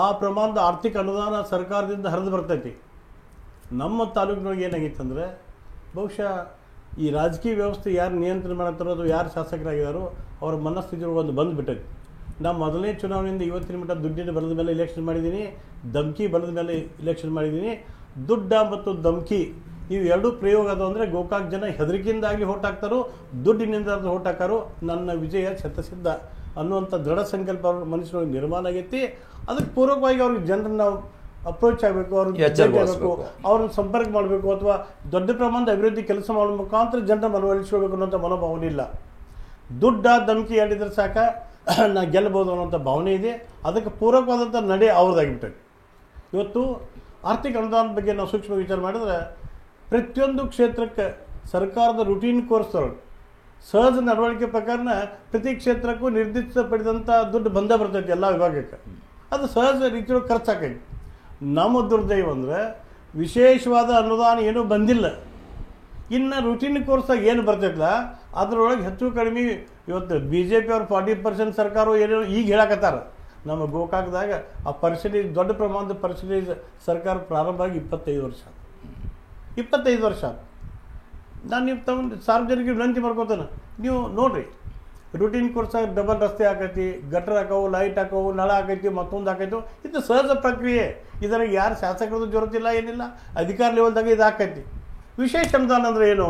ಆ ಪ್ರಮಾಣದ ಆರ್ಥಿಕ ಅನುದಾನ ಸರ್ಕಾರದಿಂದ ಹರಿದು ಬರ್ತೈತಿ. ನಮ್ಮ ತಾಲೂಕಿನೊಳಗೆ ಏನಾಗಿತ್ತಂದರೆ, ಬಹುಶಃ ಈ ರಾಜಕೀಯ ವ್ಯವಸ್ಥೆ ಯಾರು ನಿಯಂತ್ರಣ ಮಾಡ್ತಾರೋ ಅಥವಾ ಯಾರು ಶಾಸಕರಾಗಿದ್ದಾರೋ ಅವ್ರ ಮನಸ್ಥಿತಿಯೊಳಗೆ ಒಂದು ಬಂದುಬಿಟ್ಟೈತಿ. ನಾನು ಮೊದಲನೇ ಚುನಾವಣೆಯಿಂದ ಇವತ್ತಿನ ಮಟ್ಟ ದುಡ್ಡಿನ ಬಲದ ಮೇಲೆ ಇಲೆಕ್ಷನ್ ಮಾಡಿದ್ದೀನಿ, ಧಮ್ಕಿ ಬಲದ ಮೇಲೆ ಇಲೆಕ್ಷನ್ ಮಾಡಿದ್ದೀನಿ. ದುಡ್ಡ ಮತ್ತು ಧಮ್ಕಿ ಇವು ಎರಡೂ ಪ್ರಯೋಗ ಅದು ಅಂದರೆ ಗೋಕಾಕ್ ಜನ ಹೆದರಿಕೆಯಿಂದಾಗಲಿ ಓಟ್ ಹಾಕ್ತಾರೋ, ದುಡ್ಡಿನಿಂದ ಓಟ್ ಹಾಕಾರೋ ನನ್ನ ವಿಜಯ ಶತಸಿದ್ಧ ಅನ್ನುವಂಥ ದೃಢ ಸಂಕಲ್ಪ ಅವ್ರ ಮನುಷ್ಯರೊಳಗೆ ನಿರ್ಮಾಣ ಆಗೈತಿ. ಅದಕ್ಕೆ ಪೂರ್ವಕವಾಗಿ ಅವ್ರಿಗೆ ಜನರನ್ನ ನಾವು ಅಪ್ರೋಚ್ ಆಗಬೇಕು, ಅವ್ರಿಗೆ ಎಚ್ಚರಿಸಬೇಕು, ಅವ್ರನ್ನ ಸಂಪರ್ಕ ಮಾಡಬೇಕು, ಅಥವಾ ದೊಡ್ಡ ಪ್ರಮಾಣದ ಅಭಿವೃದ್ಧಿ ಕೆಲಸ ಮಾಡೋ ಮುಖಾಂತರ ಜನರ ಮನವೊಲಿಸ್ಕೊಳ್ಬೇಕು ಅನ್ನೋಂಥ ಮನೋಭಾವನೆ ಇಲ್ಲ. ದುಡ್ಡ ಧಮ್ಕಿ ಹೇಳಿದ್ರೆ ಸಾಕ ನಾ ಗೆಲ್ಲಬಹುದು ಅನ್ನೋಂಥ ಭಾವನೆ ಇದೆ. ಅದಕ್ಕೆ ಪೂರಕವಾದಂಥ ನಡೆ ಅವ್ರದ್ದಾಗಿಬಿಟ್ಟೈತಿ. ಇವತ್ತು ಆರ್ಥಿಕ ಅನುದಾನದ ಬಗ್ಗೆ ನಾವು ಸೂಕ್ಷ್ಮ ವಿಚಾರ ಮಾಡಿದ್ರೆ, ಪ್ರತಿಯೊಂದು ಕ್ಷೇತ್ರಕ್ಕೆ ಸರ್ಕಾರದ ರುಟೀನ್ ಕೋರ್ಸ್ದೊಳಗೆ ಸಹಜ ನಡವಳಿಕೆ ಪ್ರಕಾರನ ಪ್ರತಿ ಕ್ಷೇತ್ರಕ್ಕೂ ನಿರ್ದಿಷ್ಟಪಡಿದಂಥ ದುಡ್ಡು ಬಂದೇ ಬರ್ತೈತಿ ಎಲ್ಲ ವಿಭಾಗಕ್ಕೆ. ಅದು ಸಹಜ ರೀತಿಯೊಳಗೆ ಖರ್ಚಾಕೈತಿ. ನಮ್ಮ ದುರ್ದೈವ ಅಂದರೆ ವಿಶೇಷವಾದ ಅನುದಾನ ಏನೂ ಬಂದಿಲ್ಲ. ಇನ್ನು ರುಟೀನ್ ಕೋರ್ಸಾಗಿ ಏನು ಬರ್ತೈತಲ್ಲ ಅದರೊಳಗೆ ಹೆಚ್ಚು ಕಡಿಮೆ ಇವತ್ತು BJP ಅವ್ರು 40% ಸರ್ಕಾರ ಏನೋ ಈಗ ಹೇಳಕತ್ತಾರ. ನಮ್ಮ ಗೋಕಾಕದಾಗ ಆ ಪರ್ಸೆಂಟೇಜ್ ದೊಡ್ಡ ಪ್ರಮಾಣದ ಪರ್ಸೆಂಟೇಜ್ ಸರ್ಕಾರ ಪ್ರಾರಂಭ ಆಗಿ 25 ವರ್ಷ. ನಾನು ನೀವು ತಗೊಂಡು ಸಾರ್ವಜನಿಕರಿಗೆ ವಿನಂತಿ ಮಾಡ್ಕೋತಾನೆ, ನೀವು ನೋಡಿರಿ, ರುಟೀನ್ ಕೋರ್ಸಾಗಿ ಡಬಲ್ ರಸ್ತೆ ಹಾಕೈತಿ, ಗಟರ್ ಹಾಕವು, ಲೈಟ್ ಹಾಕವು, ನಳ ಹಾಕೈತಿ, ಮತ್ತೊಂದು ಹಾಕೈತು. ಇದು ಸಹಜ ಪ್ರಕ್ರಿಯೆ. ಇದರಾಗ ಯಾರು ಶಾಸಕರದ್ದು ಜೊರತಿಲ್ಲ, ಏನಿಲ್ಲ, ಅಧಿಕಾರ ಲೆವೆಲ್ದಾಗ ಇದು ಹಾಕೈತಿ. ವಿಶೇಷ ಅನುದಾನ ಅಂದರೆ ಏನು?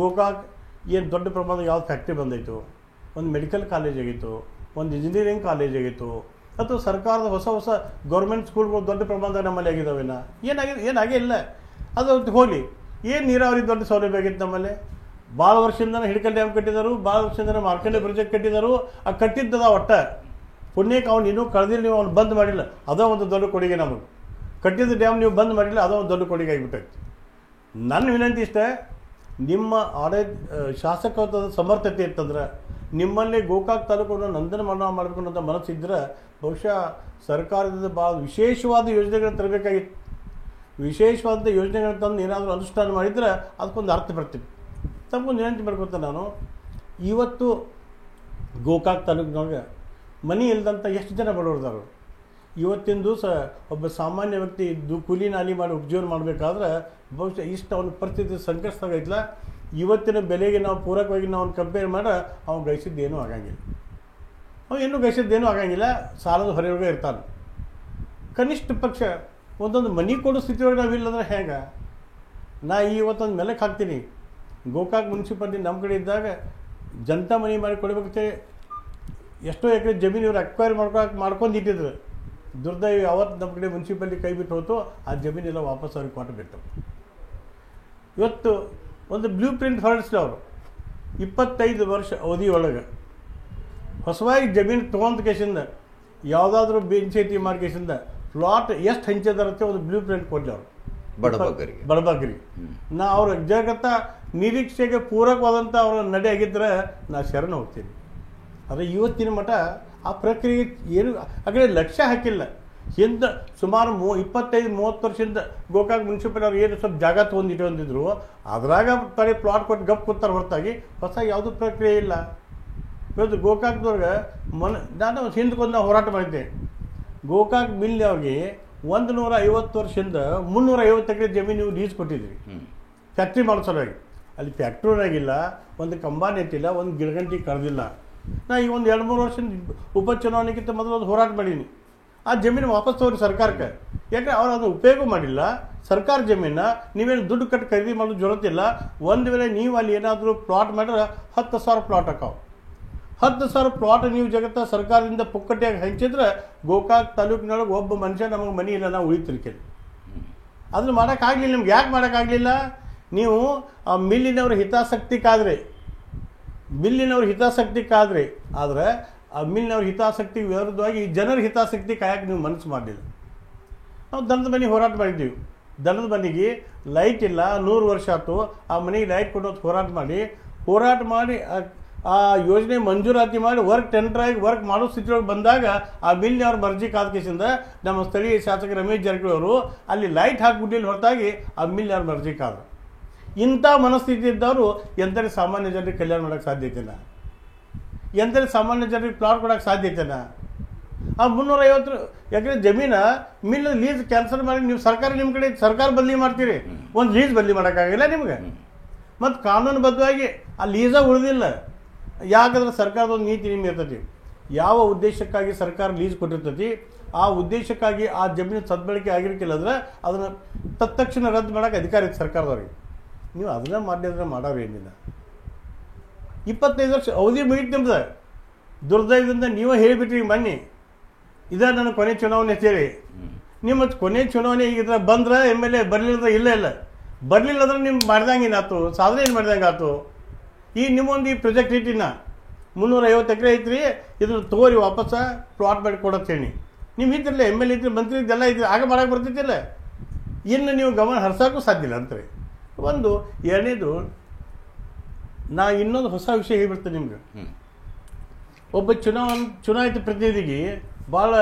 ಗೋಕಾಕ್ ಏನು ದೊಡ್ಡ ಪ್ರಮಾಣದ ಯಾವ್ದು ಫ್ಯಾಕ್ಟ್ರಿ ಬಂದೈತು, ಒಂದು ಮೆಡಿಕಲ್ ಕಾಲೇಜ್ ಆಗಿತ್ತು, ಒಂದು ಇಂಜಿನಿಯರಿಂಗ್ ಕಾಲೇಜ್ ಆಗಿತ್ತು, ಅಥವಾ ಸರ್ಕಾರದ ಹೊಸ ಗೌರ್ಮೆಂಟ್ ಸ್ಕೂಲ್ಗಳು ದೊಡ್ಡ ಪ್ರಮಾಣದಾಗ ನಮ್ಮಲ್ಲಿ ಆಗಿದ್ದಾವೇನ? ಏನಾಗೇ ಇಲ್ಲ. ಅದು ಹೋಗಲಿ, ಏನು ನೀರಾವರಿ ದೊಡ್ಡ ಸೌಲಭ್ಯ ಆಗಿತ್ತು ನಮ್ಮಲ್ಲಿ. ಭಾಳ ವರ್ಷದಿಂದ ಹಿಡ್ಕಲ್ ಡ್ಯಾಮ್ ಕಟ್ಟಿದರು, ಭಾಳ ವರ್ಷದಿಂದ ಮಾರ್ಕಂಡೆ ಪ್ರಾಜೆಕ್ಟ್ ಕಟ್ಟಿದರು. ಆ ಕಟ್ಟಿದ್ದದ ಒಟ್ಟ ಪುಣ್ಯಕ್ಕೆ ಅವ್ನು ಇನ್ನೂ ಕಳೆದಿಲ್ಲ, ನೀವು ಅವ್ನು ಬಂದ್ ಮಾಡಿಲ್ಲ, ಅದೋ ಒಂದು ದೊಡ್ಡ ಕೊಡುಗೆ ನಮಗೆ. ಕಟ್ಟಿದ್ದ ಡ್ಯಾಮ್ ನೀವು ಬಂದ್ ಮಾಡಿಲ್ಲ, ಅದೋ ಒಂದು ದೊಡ್ಡ ಕೊಡುಗೆ ಆಗಿಬಿಟ್ಟೈತಿ. ನನ್ನ ವಿನಂತಿ ಇಷ್ಟೇ, ನಿಮ್ಮ ಶಾಸಕತ್ವದ ಸಮರ್ಥತೆ ಇತ್ತಂದ್ರೆ, ನಿಮ್ಮಲ್ಲಿ ಗೋಕಾಕ್ ತಾಲೂಕನ್ನು ನಂದನವನ ಮಾಡಬೇಕು ಅನ್ನೋಂಥ ಮನಸ್ಸಿದ್ರೆ, ಬಹುಶಃ ಸರ್ಕಾರದಿಂದ ಭಾಳ ವಿಶೇಷವಾದ ಯೋಜನೆಗಳನ್ನು ತರಬೇಕಾಗಿತ್ತು. ವಿಶೇಷವಾದ ಯೋಜನೆಗಳನ್ನು ತಂದು ಏನಾದರೂ ಅನುಷ್ಠಾನ ಮಾಡಿದರೆ ಅದಕ್ಕೊಂದು ಅರ್ಥ ಬರ್ತಿತ್ತು. ತಮಗೊಂದು ವಿನಂತಿ ಮಾಡ್ಕೊತ ನಾನು, ಇವತ್ತು ಗೋಕಾಕ್ ತಾಲೂಕಿನೊಳಗೆ ಮನೆ ಇಲ್ಲದಂಥ ಎಷ್ಟು ಜನ ಬಡವರಿದಾರು. ಇವತ್ತಿನ ದಿವಸ ಒಬ್ಬ ಸಾಮಾನ್ಯ ವ್ಯಕ್ತಿ ಕೂಲಿ ನಾಲಿ ಮಾಡಿ ಉಪಜೀವನ ಮಾಡಬೇಕಾದ್ರೆ ಬಹುಶಃ ಇಷ್ಟು ಅವನ ಪರಿಸ್ಥಿತಿ ಸಂಕಷ್ಟದಾಗೈತಲ್ಲ, ಇವತ್ತಿನ ಬೆಲೆಗೆ ನಾವು ಪೂರಕವಾಗಿ ನಾವು ಕಂಪೇರ್ ಮಾಡಿ ಅವ್ನು ಗಳಿಸಿದ್ದೇನೂ ಆಗಂಗಿಲ್ಲ. ಇನ್ನೂ ಗಳಿಸಿದ್ದೇನೂ ಆಗಂಗಿಲ್ಲ, ಸಾಲದ ಹೊರೆಯೊಳಗೆ ಇರ್ತಾನೆ. ಕನಿಷ್ಠ ಪಕ್ಷ ಒಂದೊಂದು ಮನೆ ಕೊಡೋ ಸ್ಥಿತಿಯೊಳಗೆ ನಾವಿಲ್ಲಂದ್ರೆ ಹೇಗೆ? ನಾ ಇವತ್ತೊಂದು ಮೆಲಕ್ಕೆ ಹಾಕ್ತೀನಿ, ಗೋಕಾಕ್ ಮುನ್ಸಿಪಾಲ್ಟಿ ನಮ್ಮ ಕಡೆ ಇದ್ದಾಗ ಜನತಾ ಮನೆ ಮಾಡಿ ಕೊಡಬೇಕಂತೆ ಎಷ್ಟೋ ಎಕರೆ ಜಮೀನು ಇವ್ರು ಅಕ್ವೈರ್ ಮಾಡ್ಕೊಂಡಿಟ್ಟಿದ್ರು. ದುರ್ದೈವಿ ಅವತ್ತು ನಮ್ಮ ಕಡೆ ಮುನ್ಸಿಪಾಲ್ಟಿ ಕೈ ಬಿಟ್ಟು ಹೋತು, ಆ ಜಮೀನೆಲ್ಲ ವಾಪಸ್ ಅವ್ರಿಗೆ ಕೊಟ್ಟು ಬಿಟ್ಟು. ಇವತ್ತು ಒಂದು ಬ್ಲೂ ಪ್ರಿಂಟ್ ಹೊರಡಿಸ್ಲಿ ಅವರು 25 ವರ್ಷ ಅವಧಿಯೊಳಗೆ ಹೊಸವಾಗಿ ಜಮೀನು ತೊಗೊಂಡ ಕೇಸಿಂದ ಯಾವುದಾದ್ರೂ ಬೆಂಚೇತಿ ಮಾಡಿ ಕೇಸಿಂದ ಪ್ಲಾಟ್ ಎಷ್ಟು ಹಂಚಿದಾರಂತೆ ಒಂದು ಬ್ಲೂ ಪ್ರಿಂಟ್ ಕೊಡಲಿ ಅವರು ಬಡಬಗ್ಗರಿಗೆ. ನಾ ಅವ್ರ ಜಗತ್ತ ನಿರೀಕ್ಷೆಗೆ ಪೂರಕವಾದಂಥ ಅವರ ನಡೆ ಆಗಿದ್ದರೆ ನಾ ಶರಣ ಹೋಗ್ತೀನಿ. ಆದರೆ ಇವತ್ತಿನ ಮಠ ಆ ಪ್ರಕ್ರಿಯೆ ಏನು ಆ ಕಡೆ ಲಕ್ಷ್ಯ ಹಾಕಿಲ್ಲ. ಹಿಂದೆ ಸುಮಾರು 25-30 ವರ್ಷದಿಂದ ಗೋಕಾಕ್ ಮುನ್ಸಿಪಾಲಿಟಿ ಅವ್ರು ಏನು ಸ್ವಲ್ಪ ಜಾಗ ತೊಗೊಂಡಿದ್ರು, ಅದ್ರಾಗ ತಲೆ ಪ್ಲಾಟ್ ಕೊಟ್ಟು ಗಪ್ ಕೂತಾರೆ ಹೊರತಾಗಿ ಹೊಸ ಯಾವುದೂ ಪ್ರಕ್ರಿಯೆ ಇಲ್ಲ. ಇವತ್ತು ಗೋಕಾಕ್ದವ್ರಿಗೆ ನಾನು ಹಿಂದಕ್ಕೊಂದು ಹೋರಾಟ ಮಾಡಿದ್ದೆ. ಗೋಕಾಕ್ ಮಿಲ್ ಅವ್ರಿಗೆ 150 ವರ್ಷದಿಂದ 350 ಎಕರೆ ಜಮೀನು ನೀವು ಲೀಸ್ ಕೊಟ್ಟಿದ್ರಿ ಫ್ಯಾಕ್ಟ್ರಿ ಮಾಡೋ ಸಲುವಾಗಿ. ಅಲ್ಲಿ ಫ್ಯಾಕ್ಟ್ರಿನಾಗಿಲ್ಲ, ಒಂದು ಕಂಬಾನ್ ಎತ್ತಿಲ್ಲ, ಒಂದು ಗಿಡಗಂಟಿ ಕರೆದಿಲ್ಲ. ನಾ ಈಗ ಒಂದು 2-3 ವರ್ಷದ ಉಪಚುನಾವಣೆಗಿಂತ ಮೊದಲು ಒಂದು ಹೋರಾಟ ಮಾಡೀನಿ. ಆ ಜಮೀನು ವಾಪಸ್ ತಗೋರಿ ಸರ್ಕಾರಕ್ಕೆ. ಯಾಕೆ ಅವ್ರು ಅದನ್ನು ಉಪಯೋಗ ಮಾಡಿಲ್ಲ. ಸರ್ಕಾರ ಜಮೀನ ನೀವೇನು ದುಡ್ಡು ಕಟ್ಟಿ ಖರೀದಿ ಮಾಡೋದು ಜೊರತಿಲ್ಲ. ಒಂದು ವೇಳೆ ನೀವು ಅಲ್ಲಿ ಏನಾದರೂ ಪ್ಲಾಟ್ ಮಾಡಿದ್ರೆ 10,000 ಪ್ಲಾಟ್ ಹಾಕಾವು. 10,000 ಪ್ಲಾಟ್ ನೀವು ಜಗತ್ತ ಸರ್ಕಾರದಿಂದ ಪುಕ್ಕಟ್ಟಿಯಾಗಿ ಹಂಚಿದ್ರೆ ಗೋಕಾಕ್ ತಾಲೂಕಿನೊಳಗೆ ಒಬ್ಬ ಮನುಷ್ಯ ನಮಗೆ ಮನೆ ಇಲ್ಲ, ನಾವು ಉಳಿತಿರ್ಕೇಳಿ. ಅದನ್ನು ಮಾಡೋಕ್ಕಾಗಲಿಲ್ಲ. ನಿಮ್ಗೆ ಯಾಕೆ ಮಾಡೋಕ್ಕಾಗಲಿಲ್ಲ? ನೀವು ಆ ಮಿಲ್ಲಿನವ್ರ ಹಿತಾಸಕ್ತಿಗಾದರೆ ಆದರೆ ಆ ಮಿಲ್ಲಿನವ್ರ ಹಿತಾಸಕ್ತಿ ವಿರುದ್ಧವಾಗಿ ಜನರ ಹಿತಾಸಕ್ತಿ ಕಾಯಕ್ಕೆ ನೀವು ಮನಸ್ಸು ಮಾಡಲಿಲ್ಲ. ನಾವು ದನದ ಮನೆ ಹೋರಾಟ ಮಾಡಿದ್ದೀವಿ. ದನದ ಮನೆಗೆ ಲೈಟ್ ಇಲ್ಲ, 100 ವರ್ಷ ಆಯ್ತು. ಆ ಮನೆಗೆ ಲೈಟ್ ಕೊಡೋದು ಹೋರಾಟ ಮಾಡಿ ಆ ಯೋಜನೆ ಮಂಜೂರಾತಿ ಮಾಡಿ ಟೆಂಡರ್ ಆಗಿ ವರ್ಕ್ ಮಾಡೋ ಸ್ಥಿತಿಯೊಳಗೆ ಬಂದಾಗ ಆ ಮಿಲ್ನವ್ರ ಮರ್ಜಿ ಕಾದ ಕೇಸಿಂದ ನಮ್ಮ ಸ್ಥಳೀಯ ಶಾಸಕ ರಮೇಶ್ ಜಾರಕಿಹೊಳಿ ಅವರು ಅಲ್ಲಿ ಲೈಟ್ ಹಾಕಿಬಿಟ್ಟಿಲ್ಲ ಹೊರತಾಗಿ ಆ ಮಿಲ್ನವ್ರ ಮರ್ಜಿ ಕಾದ. ಇಂಥ ಮನಸ್ಥಿತಿ ಇದ್ದವರು ಎಂಥಲ್ಲಿ ಸಾಮಾನ್ಯ ಜನರಿಗೆ ಕಲ್ಯಾಣ ಮಾಡೋಕ್ಕೆ ಸಾಧ್ಯತೆನಾ? ಎಂಥಲ್ಲಿ ಸಾಮಾನ್ಯ ಜನರಿಗೆ ಪ್ಲಾಟ್ ಕೊಡೋಕ್ಕೆ ಸಾಧ್ಯತೆನಾ? ಆ 350 ಎಕರೆ ಜಮೀನ ಮಿಲ್ ಲೀಸ್ ಕ್ಯಾನ್ಸಲ್ ಮಾಡಿ ನೀವು ನಿಮ್ಮ ಕಡೆ ಸರ್ಕಾರ ಬದಲಿ ಮಾಡ್ತೀರಿ, ಒಂದು ಲೀಸ್ ಬದಲಿ ಮಾಡೋಕ್ಕಾಗಿಲ್ಲ ನಿಮ್ಗೆ. ಮತ್ತು ಕಾನೂನುಬದ್ಧವಾಗಿ ಆ ಲೀಸ ಉಳಿದಿಲ್ಲ. ಯಾಕಂದ್ರೆ ಸರ್ಕಾರದ ಒಂದು ನೀತಿ ನಿಮ್ಗೆ ಇರ್ತೈತಿ. ಯಾವ ಉದ್ದೇಶಕ್ಕಾಗಿ ಸರ್ಕಾರ ಲೀಸ್ ಕೊಟ್ಟಿರ್ತೈತಿ ಆ ಉದ್ದೇಶಕ್ಕಾಗಿ ಆ ಜಮೀನು ಸದ್ಬಳಕೆ ಆಗಿರ್ಕಿಲ್ಲ ಅಂದ್ರೆ ಅದನ್ನು ತತ್ಕ್ಷಣ ರದ್ದು ಮಾಡೋಕ್ಕೆ ಅಧಿಕಾರ ಇತ್ತು ಸರ್ಕಾರದವ್ರಿಗೆ. ನೀವು ಅದನ್ನ ಮಾಡಿದ್ರೆ ಮಾಡೋರು ಏನಿಲ್ಲ. 25 ವರ್ಷ ಅವಧಿ ಮುಗಿತು ನಿಮ್ದು. ದುರ್ದೈವದಿಂದ ನೀವೇ ಹೇಳಿಬಿಟ್ರಿ ಮೊನ್ನೆ ಇದೇ ನನ್ನ ಕೊನೆ ಚುನಾವಣೆ ಅಂತೇಳಿ. ನಿಮ್ಮ ಕೊನೆ ಚುನಾವಣೆ ಈಗ ಬಂದ್ರೆ MLA, ಬರಲಿಲ್ಲ ಇಲ್ಲ ಬರಲಿಲ್ಲ ಅಂದ್ರೆ ನಿಮ್ಗೆ ಮಾಡ್ದಂಗೆ ಏನಾಯ್ತು, ಸಾಧನೆ ಏನು ಮಾಡ್ದಂಗೆ ಆಯ್ತು. ಈಗ ನಿಮ್ಮೊಂದು ಈ ಪ್ರಾಜೆಕ್ಟ್ ಇಟ್ಟಿನ 350 ಎಕರೆ ಐತ್ರಿ, ಇದ್ರ ತಗೋರಿ ವಾಪಸ್ ಪ್ಲಾಟ್ ಮಾಡಿ ಕೊಡೋದು ಹೇಳಿ. ನಿಮ್ಮ ಇದ್ರಲ್ಲ MLA ಇದ್ರಿ, ಮಂತ್ರಿ ಇದೆಲ್ಲ ಇದ್ರಿ, ಆಗ ಮಾಡೋಕೆ ಬರ್ತಿದ್ದಿಲ್ಲ. ಇನ್ನು ನೀವು ಗಮನ ಹರಿಸೋಕ್ಕೂ ಸಾಧ್ಯ ಇಲ್ಲ ಅಂತಾರೆ. ಒಂದು ಎರಡನೇದು, ನಾ ಇನ್ನೊಂದು ಹೊಸ ವಿಷಯ ಹೇಳ್ಬಿಡ್ತೇನೆ ನಿಮ್ಗೆ. ಒಬ್ಬ ಚುನಾಯಿತ ಪ್ರತಿನಿಧಿಗೆ ಭಾಳ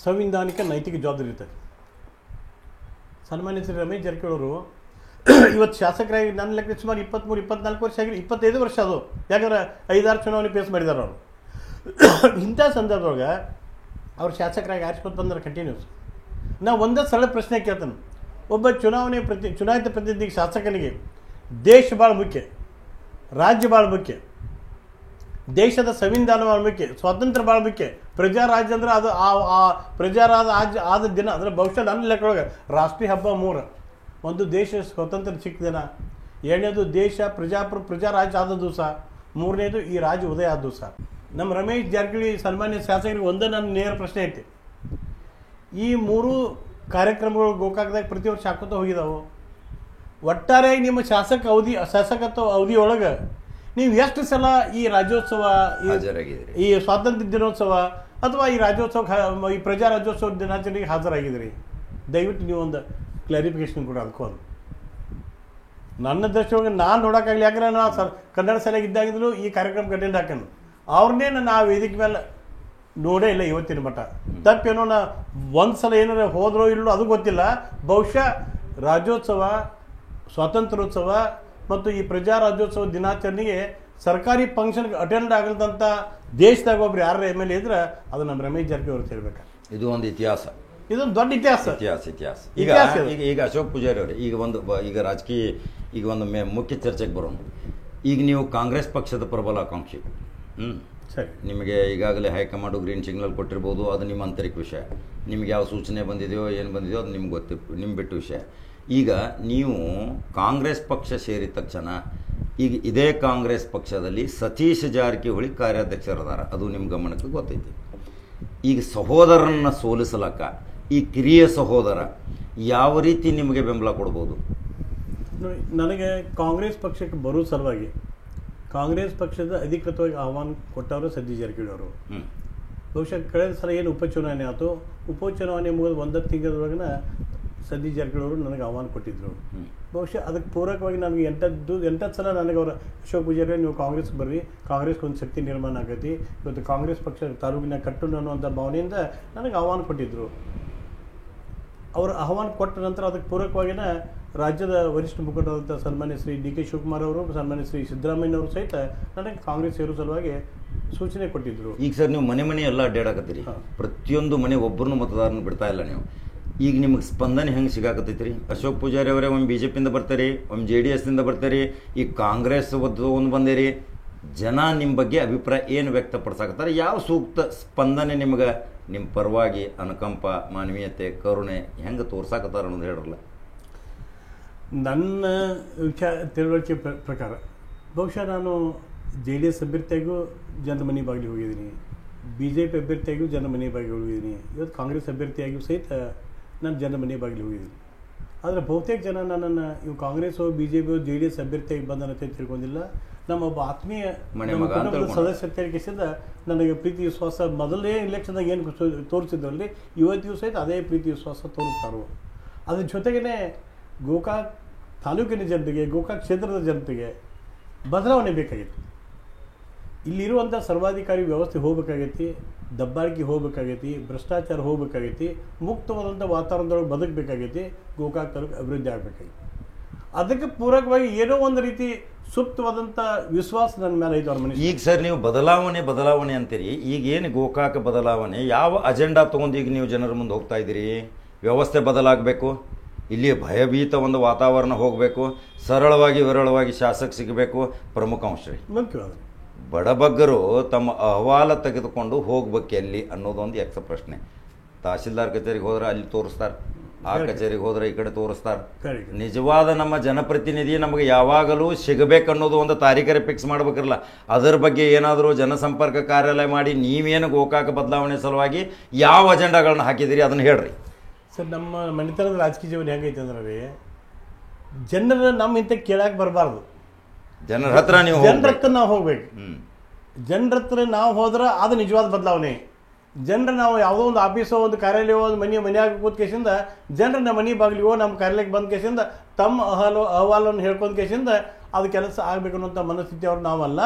ಸಂವಿಧಾನಿಕ ನೈತಿಕ ಜವಾಬ್ದಾರಿ ಇರ್ತದೆ. ಸನ್ಮಾನ್ಯ ಶ್ರೀ ರಮೇಶ್ ಜಾರಕಿಹೊಳಿ ಅವರು ಇವತ್ತು ಶಾಸಕರಾಗಿ ನನ್ನ ಲೆಕ್ಕ ಸುಮಾರು 23-24 ವರ್ಷ ಆಗಿ 25 ವರ್ಷ ಅದು. ಯಾಕಂದ್ರೆ 5-6 ಚುನಾವಣೆ ಫೇಸ್ ಮಾಡಿದಾರೆ ಅವರು. ಇಂಥ ಸಂದರ್ಭದೊಳಗೆ ಅವ್ರು ಶಾಸಕರಾಗಿ ಆರಿಸ್ಕೊಂಡು ಬಂದ್ರೆ ಕಂಟಿನ್ಯೂಸ್. ನಾವು ಒಂದೇ ಸರಳ ಪ್ರಶ್ನೆ ಕೇಳ್ತಾನೆ. ಒಬ್ಬ ಚುನಾಯಿತ ಪ್ರತಿನಿಧಿಗೆ, ಶಾಸಕನಿಗೆ ದೇಶ ಭಾಳ ಮುಖ್ಯ, ರಾಜ್ಯ ಭಾಳ ಮುಖ್ಯ, ದೇಶದ ಸಂವಿಧಾನ ಭಾಳ ಮುಖ್ಯ, ಸ್ವಾತಂತ್ರ್ಯ ಭಾಳ ಮುಖ್ಯ. ಪ್ರಜಾರಾಜ್ಯ ಅಂದ್ರೆ ಅದು ಆ ಪ್ರಜಾರಾಜ್ಯ ಆದ ದಿನ ಅಂದರೆ ಬಹುಶಃ ನನ್ನ ಲೆಕ್ಕದೊಳಗೆ ರಾಷ್ಟ್ರೀಯ ಹಬ್ಬ 3. ಒಂದು ದೇಶ ಸ್ವಾತಂತ್ರ್ಯ ಸಿಕ್ಕ ದಿನ, ಎರಡನೇದು ದೇಶ ಪ್ರಜಾರಾಜ್ಯ ಆದ ದಿವಸ, ಮೂರನೇದು ಈ ರಾಜ್ಯ ಉದಯ ಆದ ದಿವಸ. ನಮ್ಮ ರಮೇಶ್ ಜಾರಕಿಹೊಳಿ ಸನ್ಮಾನ್ಯ ಶಾಸಕರಿಗೆ ಒಂದೇ ನನ್ನ ನೇರ ಪ್ರಶ್ನೆ ಐತೆ. ಈ 3 ಕಾರ್ಯಕ್ರಮಗಳು ಗೋಕಾಕದಾಗ ಪ್ರತಿ ವರ್ಷ ಹಾಕೋತಾ ಹೋಗಿದಾವೆ. ಒಟ್ಟಾರೆಯಾಗಿ ನಿಮ್ಮ ಶಾಸಕತ್ವ ಅವಧಿಯೊಳಗೆ ನೀವು ಎಷ್ಟು ಸಲ ಈ ರಾಜ್ಯೋತ್ಸವ, ಈ ಸ್ವಾತಂತ್ರ್ಯ ದಿನೋತ್ಸವ ಅಥವಾ ಈ ರಾಜ್ಯೋತ್ಸವ, ಈ ಪ್ರಜಾರಾಜ್ಯೋತ್ಸವ ದಿನಾಚರಣೆಗೆ ಹಾಜರಾಗಿದ್ದೀರಿ? ದಯವಿಟ್ಟು ನೀವು ಒಂದು ಕ್ಲಾರಿಫಿಕೇಶನ್ ಕೂಡ ಅದಕ್ಕೊಂದು ನನ್ನ ದೃಷ್ಟಿಯೊಳಗೆ ನಾನು ನೋಡೋಕ್ಕಾಗಲಿ. ಯಾಕಂದ್ರೆ ನಾನು ಕನ್ನಡ ಶಾಲೆಗೆ ಇದ್ದಾಗಿದ್ರು ಈ ಕಾರ್ಯಕ್ರಮ ಅಟೆಂಡ್ ಹಾಕೋಣ. ಅವ್ರನ್ನೇ ನಾನು ಆ ವೇದಿಕೆ ಮೇಲೆ ನೋಡೇ ಇಲ್ಲ ಇವತ್ತಿನ ಮಟ್ಟ. ತಪ್ಪೇನೋ ನಾ ಒಂದು ಸಲ ಏನಾರ ಹೋದ್ರೋ ಇಲ್ಲೋ ಅದು ಗೊತ್ತಿಲ್ಲ. ಬಹುಶಃ ರಾಜ್ಯೋತ್ಸವ, ಸ್ವಾತಂತ್ರ್ಯೋತ್ಸವ ಮತ್ತು ಈ ಪ್ರಜಾರಾಜ್ಯೋತ್ಸವ ದಿನಾಚರಣೆಗೆ ಸರ್ಕಾರಿ ಫಂಕ್ಷನ್ಗೆ ಅಟೆಂಡ್ ಆಗಲ್ದಂಥ ದೇಶದಾಗ ಒಬ್ರು ಯಾರು ಎಮ್ ಎಲ್ ಎ ಇದ್ರೆ ಅದು ನಮ್ಮ ರಮೇಶ್ ಜಾರಕಿಹೊಳಿ ಸೇರ್ಬೇಕು. ಇದು ಒಂದು ಇತಿಹಾಸ, ಇದೊಂದು ದೊಡ್ಡ ಇತಿಹಾಸ. ಈಗ ಅಶೋಕ್ ಪೂಜಾರಿ ಅವರೇ, ಈಗ ರಾಜಕೀಯ ಈಗ ಒಂದು ಮುಖ್ಯ ಚರ್ಚೆಗೆ ಬರೋಣ. ಈಗ ನೀವು ಕಾಂಗ್ರೆಸ್ ಪಕ್ಷದ ಪ್ರಬಲ ಆಕಾಂಕ್ಷಿ, ಸರಿ, ನಿಮಗೆ ಈಗಾಗಲೇ ಹೈಕಮಾಂಡು ಗ್ರೀನ್ ಸಿಗ್ನಲ್ ಕೊಟ್ಟಿರ್ಬೋದು, ಅದು ನಿಮ್ಮ ಆಂತರಿಕ ವಿಷಯ. ನಿಮ್ಗೆ ಯಾವ ಸೂಚನೆ ಬಂದಿದೆಯೋ ಏನು ಬಂದಿದೆಯೋ ಅದು ನಿಮ್ಗೆ ನಿಮ್ಮ ಬಿಟ್ಟು ವಿಷಯ. ಈಗ ನೀವು ಕಾಂಗ್ರೆಸ್ ಪಕ್ಷ ಸೇರಿದ ತಕ್ಷಣ ಈಗ ಇದೇ ಕಾಂಗ್ರೆಸ್ ಪಕ್ಷದಲ್ಲಿ ಸತೀಶ್ ಜಾರಕಿಹೊಳಿ ಕಾರ್ಯಾಧ್ಯಕ್ಷರದಾರ, ಅದು ನಿಮ್ಮ ಗಮನಕ್ಕೆ ಗೊತ್ತೈತಿ. ಈಗ ಸಹೋದರನ್ನ ಸೋಲಿಸಲಕ್ಕ ಈ ಕಿರಿಯ ಸಹೋದರ ಯಾವ ರೀತಿ ನಿಮಗೆ ಬೆಂಬಲ ಕೊಡ್ಬೋದು? ನನಗೆ ಕಾಂಗ್ರೆಸ್ ಪಕ್ಷಕ್ಕೆ ಬರೋ ಸಲುವಾಗಿ ಕಾಂಗ್ರೆಸ್ ಪಕ್ಷದ ಅಧಿಕೃತವಾಗಿ ಆಹ್ವಾನ ಕೊಟ್ಟವರು ಸತೀಶ್ ಜಾರಕಿಹೊಳಿ ಅವರು. ಬಹುಶಃ ಕಳೆದ ಸಲ ಏನು ಉಪಚುನಾವಣೆ ಆಯಿತು, ಉಪಚುನಾವಣೆ ಮುಗಿದ 1 ತಿಂಗಳೊಳಗಿನ ಸತೀಶ್ ಜಾರಕಿಹೊಳಿ ಅವರು ನನಗೆ ಆಹ್ವಾನ ಕೊಟ್ಟಿದ್ದರು. ಬಹುಶಃ ಅದಕ್ಕೆ ಪೂರಕವಾಗಿ ನನಗೆ 8 ಸಲ ನನಗೆ ಅವರು ಅಶೋಕ್ ಪೂಜಾರಿ ನೀವು ಕಾಂಗ್ರೆಸ್ಗೆ ಬರ್ರಿ, ಕಾಂಗ್ರೆಸ್ಗೆ ಒಂದು ಶಕ್ತಿ ನಿರ್ಮಾಣ ಆಗೈತಿ, ಇವತ್ತು ಕಾಂಗ್ರೆಸ್ ಪಕ್ಷ ತಾಲೂಕಿನ ಕಟ್ಟುಂಡು ಅನ್ನುವಂಥ ಭಾವನೆಯಿಂದ ನನಗೆ ಆಹ್ವಾನ ಕೊಟ್ಟಿದ್ದರು. ಅವರು ಆಹ್ವಾನ ಕೊಟ್ಟ ನಂತರ ಅದಕ್ಕೆ ಪೂರಕವಾಗಿನ ರಾಜ್ಯದ ವರಿಷ್ಠ ಮುಖಂಡರಾದಂಥ ಸನ್ಮಾನ್ಯ ಶ್ರೀ ಡಿ ಕೆ ಶಿವಕುಮಾರ್ ಅವರು, ಸನ್ಮಾನ್ಯ ಶ್ರೀ ಸಿದ್ದರಾಮಯ್ಯ ಅವರು ಸಹಿತ ನನಗೆ ಕಾಂಗ್ರೆಸ್ ಸೇರೋ ಸಲುವಾಗಿ ಸೂಚನೆ ಕೊಟ್ಟಿದ್ದರು. ಈಗ ಸರ್ ನೀವು ಮನೆ ಎಲ್ಲ ಅಡ್ಡಾಡಕತ್ತೀರಿ, ಪ್ರತಿಯೊಂದು ಮನೆ ಒಬ್ಬರನ್ನು ಮತದಾರನ ಬಿಡ್ತಾ ಇಲ್ಲ ನೀವು. ಈಗ ನಿಮಗೆ ಸ್ಪಂದನೆ ಹೆಂಗೆ ಸಿಗಾಕತ್ತೈತಿ ರೀ? ಅಶೋಕ್ ಪೂಜಾರಿ ಅವರೇ ಒಮ್ಮೆ BJPಯಿಂದ ಬರ್ತಾರೆ, ಒಮ್ಮೆ JDSನಿಂದ ಬರ್ತಾರೆ, ಈಗ ಕಾಂಗ್ರೆಸ್ ಒಂದು ಬಂದೇರಿ. ಜನ ನಿಮ್ಮ ಬಗ್ಗೆ ಅಭಿಪ್ರಾಯ ಏನು ವ್ಯಕ್ತಪಡಿಸಾಕತ್ತಾರೆ? ಯಾವ ಸೂಕ್ತ ಸ್ಪಂದನೆ ನಿಮ್ಗೆ ನಿಮ್ಮ ಪರವಾಗಿ ಅನುಕಂಪ, ಮಾನವೀಯತೆ, ಕರುಣೆ ಹೆಂಗೆ ತೋರ್ಸಾಕತ್ತಾರ ಅನ್ನೋದು ಹೇಳ್ರಲ್ಲ. ನನ್ನ ತಿಳುವಳಿಕೆ ಪ್ರಕಾರ ಬಹುಶಃ ನಾನು JDS ಅಭ್ಯರ್ಥಿಯಾಗೂ ಜನರ ಮನೆ ಬಾಗಿಲಿಗೆ ಹೋಗಿದ್ದೀನಿ, BJP ಅಭ್ಯರ್ಥಿಯಾಗೂ ಜನರ ಮನೆ ಬಾಗಿಲಿಗೆ ಹೋಗಿದ್ದೀನಿ, ಇವತ್ತು ಕಾಂಗ್ರೆಸ್ ಅಭ್ಯರ್ಥಿಯಾಗಿಯೂ ಸಹಿತ ನಾನು ಜನರ ಮನೆ ಬಾಗಿಲಿಗೆ ಹೋಗಿದ್ದೀನಿ. ಆದರೆ ಬಹುತೇಕ ಜನ ನನ್ನನ್ನು ಇವು ಕಾಂಗ್ರೆಸ್ಸೋ BJP JDS ಅಭ್ಯರ್ಥಿಯಾಗಿ ಬಂದನಂತೆ ತಿಳ್ಕೊಂಡಿಲ್ಲ. ನಮ್ಮ ಒಬ್ಬ ಆತ್ಮೀಯ ಸದಸ್ಯತೆಯಿಂದ ನನಗೆ ಪ್ರೀತಿ ವಿಶ್ವಾಸ ಮೊದಲನೇ ಇಲೆಕ್ಷನ್ದಾಗ ಏನು ತೋರಿಸಿದ್ರಲ್ಲಿ ಇವತ್ತಿಗೂ ಸಹಿತ ಅದೇ ಪ್ರೀತಿ ವಿಶ್ವಾಸ ತೋರಿಸ್ತಾರೋ. ಅದ್ರ ಜೊತೆಗೇ ಗೋಕಾಕ್ ತಾಲೂಕಿನ ಜನತೆಗೆ, ಗೋಕಾಕ್ ಕ್ಷೇತ್ರದ ಜನತೆಗೆ ಬದಲಾವಣೆ ಬೇಕಾಗಿತ್ತು. ಇಲ್ಲಿರುವಂಥ ಸರ್ವಾಧಿಕಾರಿ ವ್ಯವಸ್ಥೆ ಹೋಗಬೇಕಾಗೈತಿ, ದಬ್ಬಾಳಿಕೆ ಹೋಗಬೇಕಾಗೈತಿ, ಭ್ರಷ್ಟಾಚಾರ ಹೋಗಬೇಕಾಗೈತಿ, ಮುಕ್ತವಾದಂಥ ವಾತಾವರಣದೊಳಗೆ ಬದುಕಬೇಕಾಗೈತಿ, ಗೋಕಾಕ್ ತಾಲೂಕು ಅಭಿವೃದ್ಧಿ ಆಗಬೇಕಾಗಿತ್ತು. ಅದಕ್ಕೆ ಪೂರಕವಾಗಿ ಏನೋ ಒಂದು ರೀತಿ ಸೂಕ್ತವಾದಂಥ ವಿಶ್ವಾಸ ನನ್ನ ಮೇಲೆ ಐತೆ ಅವ್ರ ಮನೆ. ಈಗ ಸರ್ ನೀವು ಬದಲಾವಣೆ ಅಂತೀರಿ, ಈಗ ಏನು ಗೋಕಾಕ ಬದಲಾವಣೆ ಯಾವ ಅಜೆಂಡಾ ತೊಗೊಂಡು ಈಗ ನೀವು ಜನರ ಮುಂದೆ ಹೋಗ್ತಾ ಇದ್ದೀರಿ? ವ್ಯವಸ್ಥೆ ಬದಲಾಗಬೇಕು, ಇಲ್ಲಿ ಭಯಭೀತ ಒಂದು ವಾತಾವರಣ ಹೋಗಬೇಕು, ಸರಳವಾಗಿ ವಿರಳವಾಗಿ ಶಾಸಕ ಸಿಗಬೇಕು, ಪ್ರಮುಖ ಅಂಶ ರೀ. ಮುಖ್ಯವಾದ ಬಡಬಗ್ಗರು ತಮ್ಮ ಅಹವಾಲ ತೆಗೆದುಕೊಂಡು ಹೋಗ್ಬೇಕು ಎಲ್ಲಿ ಅನ್ನೋದೊಂದು ಯಕ್ಷ ಪ್ರಶ್ನೆ. ತಹಸೀಲ್ದಾರ್ ಕಚೇರಿಗೆ ಹೋದ್ರೆ ಅಲ್ಲಿ ತೋರಿಸ್ತಾರೆ, ಆ ಕಚೇರಿಗೆ ಹೋದ್ರೆ ಈ ಕಡೆ ತೋರಿಸ್ತಾರೆ. ನಿಜವಾದ ನಮ್ಮ ಜನಪ್ರತಿನಿಧಿ ನಮಗೆ ಯಾವಾಗಲೂ ಸಿಗಬೇಕನ್ನೋದು ಒಂದು ತಾರೀಖರೆ ಫಿಕ್ಸ್ ಮಾಡ್ಬೇಕಿರಲ್ಲ. ಅದರ ಬಗ್ಗೆ ಏನಾದರೂ ಜನಸಂಪರ್ಕ ಕಾರ್ಯಾಲಯ ಮಾಡಿ ನೀವೇನು ಗೋಕಾಕ ಬದಲಾವಣೆ ಸಲುವಾಗಿ ಯಾವ ಅಜೆಂಡಾಗಳನ್ನ ಹಾಕಿದ್ದೀರಿ ಅದನ್ನು ಹೇಳ್ರಿ. ಸರ್, ನಮ್ಮ ಮನೆತನದ ರಾಜಕೀಯ ಜೀವನ ಹೆಂಗೈತೆ ಅಂದ್ರೆ ಜನರ ನಮ್ಮ ಇಂಥ ಕೇಳಕ್ಕೆ ಬರಬಾರ್ದು, ಜನರ ಹತ್ರ ನಾವು ಹೋಗ್ಬೇಕು. ಜನರ ಹತ್ರ ನಾವು ಹೋದ್ರೆ ಅದು ನಿಜವಾದ ಬದಲಾವಣೆ. ಜನರ ನಾವು ಯಾವುದೋ ಒಂದು ಆಫೀಸೋ ಒಂದು ಕಾರ್ಯಾಲಯ ಒಂದು ಮನೆಯಾಗ ಕೂತ್ ಕೇಸಿಂದ ಜನರ ನಮ್ಮ ಮನೆ ಬಾಗಿಲಿಗೋ ನಮ್ಮ ಕಾರ್ಯಾಲಯಕ್ಕೆ ಬಂದ ಕೇಸಿಂದ ತಮ್ಮ ಅಹವಾಲನ್ನು ಹೇಳ್ಕೊಂಡ್ ಕೇಸಿಂದ ಅದು ಕೆಲಸ ಆಗಬೇಕು ಅನ್ನೋಂಥ ಮನಸ್ಥಿತಿ ಅವ್ರು ನಾವಲ್ಲ.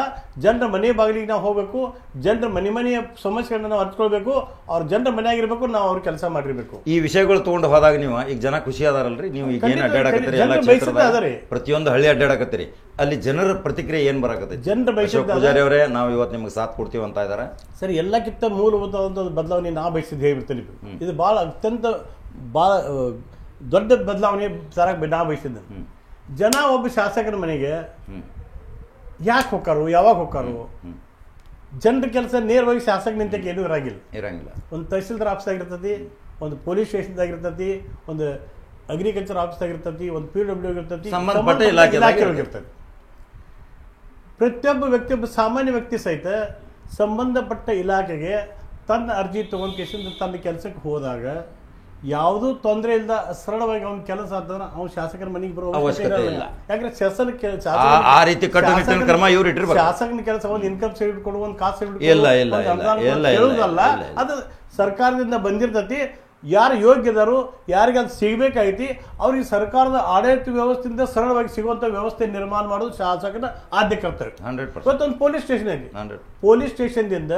ಜನರ ಮನೆ ಬಾಗಿಲಿಗೆ ನಾವು ಹೋಗಬೇಕು, ಜನರ ಮನೆಯ ಸಮಸ್ಯೆಗಳನ್ನ ನಾವು ಹಂಚ್ಕೊಳ್ಬೇಕು, ಅವ್ರ ಜನರ ಮನೆಯಾಗಿರ್ಬೇಕು, ನಾವು ಅವ್ರ ಕೆಲಸ ಮಾಡಿರ್ಬೇಕು. ಈ ವಿಷಯಗಳು ತಗೊಂಡು ಹೋದಾಗ ನೀವು ಈಗ ಜನ ಖುಷಿ ಅದಾರಲ್ರಿ, ನೀವು ಈಗ ಏನು ಅಡ್ಡಾಡಕತ್ತೀರಿ, ಎಲ್ಲ ಕ್ಷೇತ್ರದಾಗ ಪ್ರತಿಯೊಂದು ಹಳ್ಳಿ ಅಡ್ಡಾಡಕತ್ತೀರಿ, ಅಲ್ಲಿ ಜನರ ಪ್ರತಿಕ್ರಿಯೆ ಏನ್ ಬರಾಕತ್ತೀರಿ? ಜನರ ಬಯಸಿದ ಪೂಜಾರಿ ಅವರೇ ನಾವು ಇವತ್ತು ನಿಮ್ಗೆ ಸಾಥ್ ಕೊಡ್ತೀವಿ ಅಂತ ಇದಾರೆ. ಸರಿ, ಎಲ್ಲಕ್ಕಿಂತ ಮೂಲಭೂತವಾದ ಬದಲಾವಣೆ ನಾ ಬಯಸಿದ್ದು ಹೇಳ್ಬಿಡ್ತೀನಿ. ಇದು ಭಾಳ ಅತ್ಯಂತ ಭಾಳ ದೊಡ್ಡ ಬದಲಾವಣೆ ತರಕ್ಕೆ ನಾ ಬಯಸಿದ್ದೆ. ಜನ ಒಬ್ಬ ಶಾಸಕರ ಮನೆಗೆ ಯಾಕೆ ಹೋಗ್ಕಾರು, ಯಾವಾಗ ಹೋಗ್ಕಾರು? ಜನರ ಕೆಲಸ ನೇರವಾಗಿ ಶಾಸಕ ನಿಂತಕ್ಕೆ ಏನೂ ಇರಂಗಿಲ್ಲ. ಒಂದು ತಹಸೀಲ್ದಾರ್ ಆಫೀಸ್ ಆಗಿರ್ತತಿ, ಒಂದು ಪೊಲೀಸ್ ಸ್ಟೇಷನ್ ಆಗಿರ್ತತಿ, ಒಂದು ಅಗ್ರಿಕಲ್ಚರ್ ಆಫೀಸ್ ಆಗಿರ್ತತಿ, ಒಂದು PW ಇರ್ತತಿ, ಇಲಾಖೆ. ಪ್ರತಿಯೊಬ್ಬ ವ್ಯಕ್ತಿ, ಒಬ್ಬ ಸಾಮಾನ್ಯ ವ್ಯಕ್ತಿ ಸಹಿತ ಸಂಬಂಧಪಟ್ಟ ಇಲಾಖೆಗೆ ತನ್ನ ಅರ್ಜಿ ತಗೊಂಡ್ ಕೇಸಿಂದ ತನ್ನ ಕೆಲಸಕ್ಕೆ ಹೋದಾಗ ಯಾವುದೂ ತೊಂದರೆ ಇಲ್ಲದ ಸರಳವಾಗಿ ಅವ್ನ ಕೆಲಸ ಅಂತಂದ್ರೆ ಅವ್ನು ಶಾಸಕರ ಮನೆಗೆ ಬರೋ ಅವಶ್ಯಕತೆ ಇಲ್ಲ. ಯಾಕಂದ್ರೆ ಶಾಸಕನ ಕೆಲಸ ಒಂದು ಇನ್ಕಮ್ ಸರ್ಟಿಫಿಕೇಟ್ ಕೊಡುವ, ಒಂದು ಕಾಸ್ಟ್ ಸರ್ಟಿಫಿಕೇಟ್ ಹೇಳುವುದಲ್ಲ, ಅದು ಸರ್ಕಾರದಿಂದ ಬಂದಿರ್ತತಿ. ಯಾರು ಯೋಗ್ಯದರು, ಯಾರಿಗೆ ಅದು ಸಿಗಬೇಕಾಗೈತಿ, ಅವ್ರಿಗೆ ಸರ್ಕಾರದ ಆಡಳಿತ ವ್ಯವಸ್ಥೆಯಿಂದ ಸರಳವಾಗಿ ಸಿಗುವಂತ ವ್ಯವಸ್ಥೆ ನಿರ್ಮಾಣ ಮಾಡೋದು ಶಾಸಕನ ಆದ್ಯ ಕರ್ತವ್ಯ. ಇವತ್ತೊಂದು ಪೊಲೀಸ್ ಸ್ಟೇಷನ್ ಐತಿ, ಪೊಲೀಸ್ ಸ್ಟೇಷನ್ದಿಂದ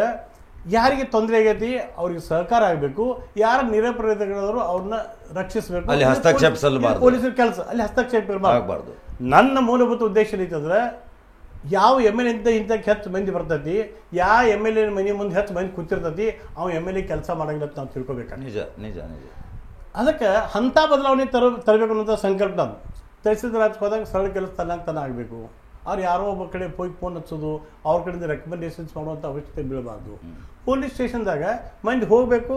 ಯಾರಿಗೆ ತೊಂದರೆ ಆಗೈತಿ ಅವ್ರಿಗೆ ಸಹಕಾರ ಆಗಬೇಕು, ಯಾರ ನಿರಪರಾಧಿಗಳವರು ಅವ್ರನ್ನ ರಕ್ಷಿಸಬೇಕು, ಹಸ್ತಕ್ಷೇಪ ಪೊಲೀಸರ ಕೆಲಸ ಅಲ್ಲಿ ಹಸ್ತಕ್ಷೇಪ ಇರಬಾರ್ದು. ನನ್ನ ಮೂಲಭೂತ ಉದ್ದೇಶ ಏನೈತಂದ್ರೆ ಯಾವ ಎಮ್ ಎಲ್ ಎ ಇಂಥ ಹೆಚ್ಚು ಮಂದಿ ಬರ್ತೈತಿ, ಯಾವ ಎಮ್ ಎಲ್ ಎ ಮನೆ ಮುಂದೆ ಹೆಚ್ಚು ಮಂದಿ ಕೂತಿರ್ತೈತಿ, ಅವ ಎಮ್ ಎಲ್ ಎ ಕೆಲಸ ಮಾಡಂಗಿಲ್ಲ ಅಂತ ನಾವು ತಿಳ್ಕೊಬೇಕು. ನಿಜ ನಿಜ ನಿಜ. ಅದಕ್ಕೆ ಅಂಥ ಬದಲಾವಣೆ ತರಬೇಕು ಅನ್ನೋಂಥ ಸಂಕಲ್ಪ ನಾನು. ತಹಸೀಲ್ದಾರ್ ಆಫೀಸ್ಗೆ ಹೋದಾಗ ಸರಳ ಕೆಲಸ ತನ್ನ ಆಗಬೇಕು. ಅವ್ರು ಯಾರೋ ಒಬ್ಬ ಕಡೆ ಹೋಗಿ ಫೋನ್ ಹಚ್ಚೋದು, ಅವ್ರ ಕಡೆಯಿಂದ ರೆಕಮೆಂಡೇಷನ್ಸ್ ಮಾಡುವಂಥ ಅವಶ್ಯಕತೆ ಬೀಳಬಾರ್ದು. ಪೊಲೀಸ್ ಸ್ಟೇಷನ್ದಾಗ ಮಂದಿ ಹೋಗಬೇಕು,